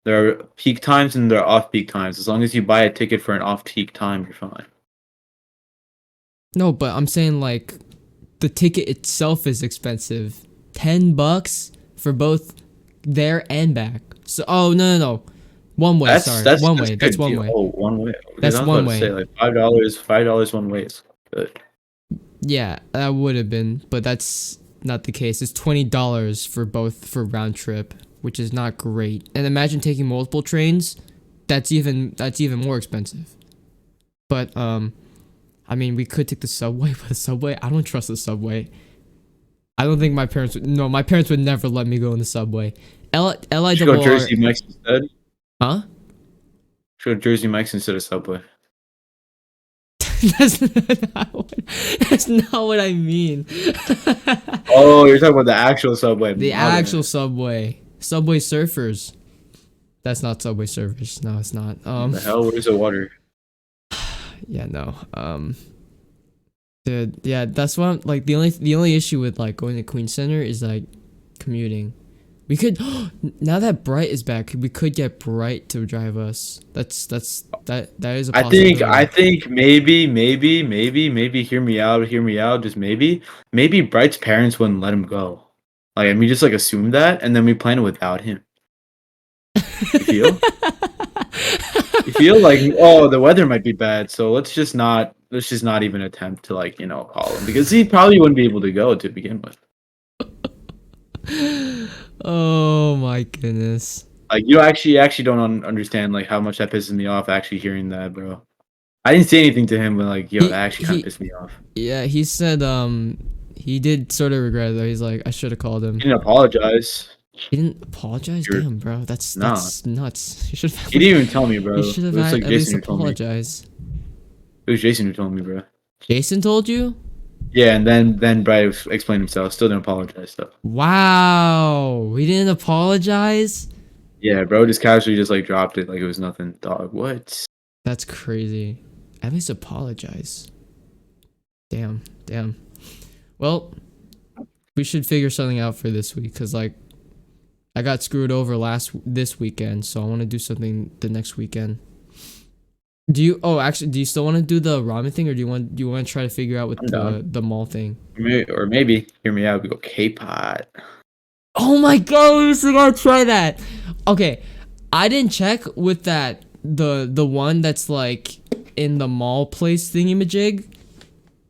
there are peak times and there are off-peak times. As long as you buy a ticket for an off-peak time, you're fine. No, but I'm saying like the ticket itself is expensive. $10 for both there and back. So no. One way, sorry. One That's way. a That's good one deal. way. Oh, one way. Because That's I was one about to say way. like $5 one way is good. Yeah, that would have been, but that's not the case. It's $20 for both for round trip, which is not great. And imagine taking multiple trains. That's even more expensive. But I mean, we could take the subway, but the subway, I don't trust the subway. I don't think my parents would never let me go in the subway. You should go LIRR, Jersey Mike's instead. huh? Should go Jersey Mike's instead of Subway. That's not what, that's not what I mean. Oh, you're talking about the actual subway. The My actual bad. subway. Subway Surfers. That's not Subway Surfers. No, it's not. What the hell? Where's the water? Yeah, no. Dude, yeah, that's what I'm, like the only issue with like going to Queen Center is like commuting. We could now that Bright is back, we could get Bright to drive us. That is a I possibility. think maybe. Hear me out. Just maybe Bright's parents wouldn't let him go. Like, and we just like assume that, and then we plan it without him. You feel? You feel like, oh, the weather might be bad, so let's just not even attempt to, like, call him, because he probably wouldn't be able to go to begin with. Oh my goodness. Like, you actually don't understand like how much that pisses me off actually hearing that, bro. I didn't say anything to him, but like, yo, that actually kind of He pissed me off. yeah, he said he did sort of regret it though. He's like, I should have called him. He didn't apologize. He didn't apologize? You're Damn, bro. That's nah. that's nuts. You should have He didn't even tell me, you bro. should It have was like at least Jason who told me. apologized. It was Jason who told me, bro. Jason told you? Yeah, and then Brad explained himself. Still didn't apologize though. Wow. He didn't apologize? Yeah, bro, just casually just like dropped it like it was nothing. Dog, what? That's crazy. At least apologize. Damn. Damn. Well, we should figure something out for this week cuz like I got screwed over this weekend, so I want to do something the next weekend. Do you still want to do the ramen thing or do you want to try to figure out with I'm down. the mall thing? Or maybe, hear me out. We go K-pot. Oh my god, we still gotta try that. Okay, I didn't check with that the one that's like in the mall place thingy-majig,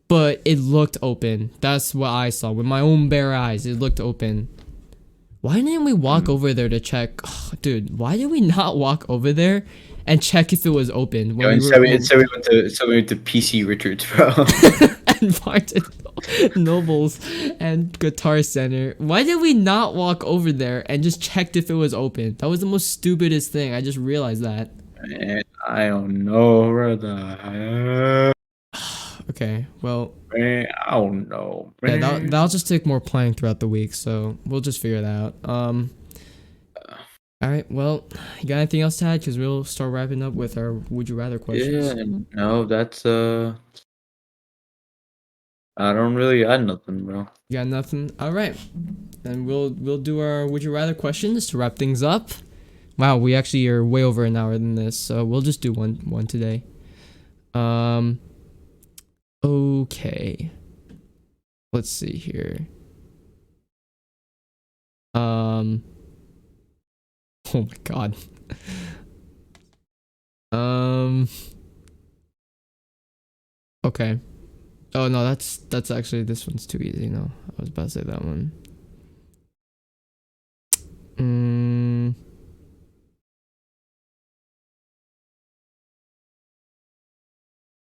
but it looked open. That's what I saw with my own bare eyes. It looked open. Why didn't we walk over there to check? Dude, why did we not walk over there and check if it was open Yo, when we were instead we went to PC Richards, bro. and Barnes and Nobles and Guitar Center? Why did we not walk over there and just checked if it was open? That was the most stupidest thing. I just realized that. Man, I don't know, brother. Okay, well, Man, I don't know, yeah, man. that'll just take more planning throughout the week, so we'll just figure it out. All right, well, you got anything else to add? Because we'll start wrapping up with our would you rather questions. Yeah, no, that's I don't really got nothing, bro. You got nothing? All right, then we'll do our would you rather questions to wrap things up. Wow, we actually are way over an hour than this, so we'll just do one today. Okay. Let's see here. Oh my god. Okay. Oh no, that's actually this one's too easy. No, I was about to say that one.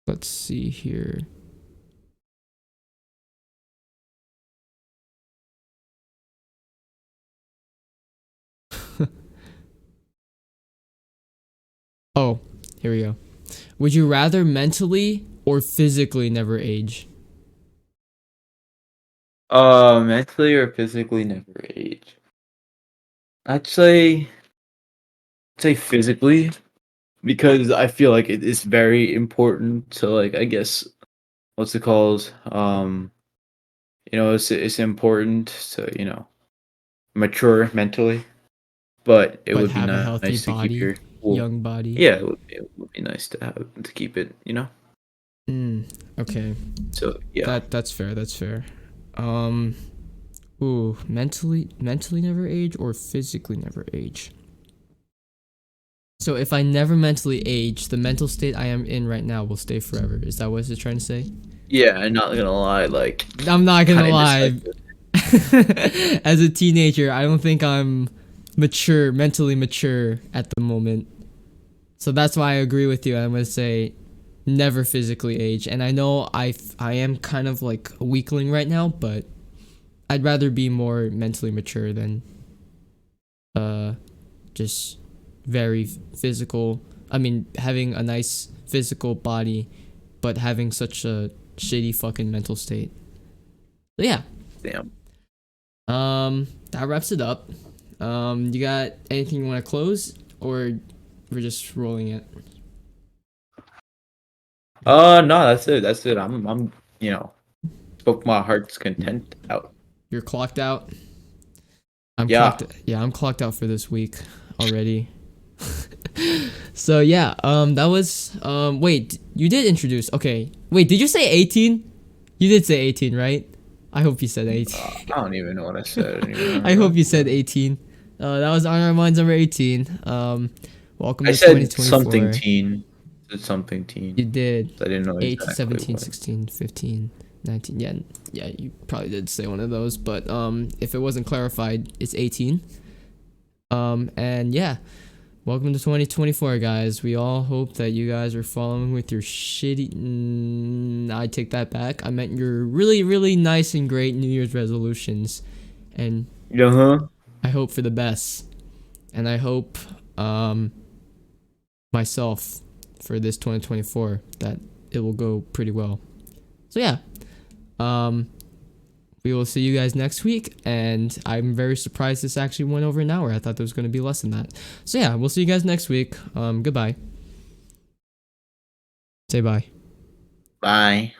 Let's see here. Oh, here we go. Would you rather mentally or physically never age? Mentally or physically never age. I'd say physically, because I feel like it is very important to, like, I guess, what's it called? It's important to, mature mentally, but it But would be have a healthy nice to keep body, your cool. young body. Yeah, it would be nice to keep it. Okay. So yeah. That's fair. That's fair. Um, mentally never age or physically never age. So if I never mentally age, the mental state I am in right now will stay forever. Is that what it's trying to say? Yeah, I'm not gonna lie, like, I'm not gonna kinda lie. indecisive. As a teenager, I don't think I'm mentally mature at the moment. So that's why I agree with you. I'm gonna say never physically age. And I know I am kind of like a weakling right now, but I'd rather be more mentally mature than just very physical. I mean, having a nice physical body but having such a shitty fucking mental state. So yeah, Damn. that wraps it up. You got anything you want to close, or we're just rolling it? No, that's it. That's it. I'm, spoke my heart's content out. You're clocked out. Yeah. I'm clocked out for this week already. So yeah, that was wait, you did introduce. Okay. Wait, did you say 18? You did say 18, right? I hope you said 18. I don't even know what I said. I don't even remember. I hope you said 18. That was On Our Minds number 18. Welcome I to said 2024. something teen. Said something teen. You did. I didn't know 8, exactly 17, what. 16, 15, 19. Yeah, you probably did say one of those, but if it wasn't clarified, it's 18. And yeah, welcome to 2024, guys. We all hope that you guys are following with your shitty. I take that back. I meant your really, really nice and great New Year's resolutions, and I hope for the best. And I hope myself for this 2024 that it will go pretty well. So yeah, we will see you guys next week, and I'm very surprised this actually went over an hour. I thought there was going to be less than that. So yeah, we'll see you guys next week. Goodbye. Say bye. Bye.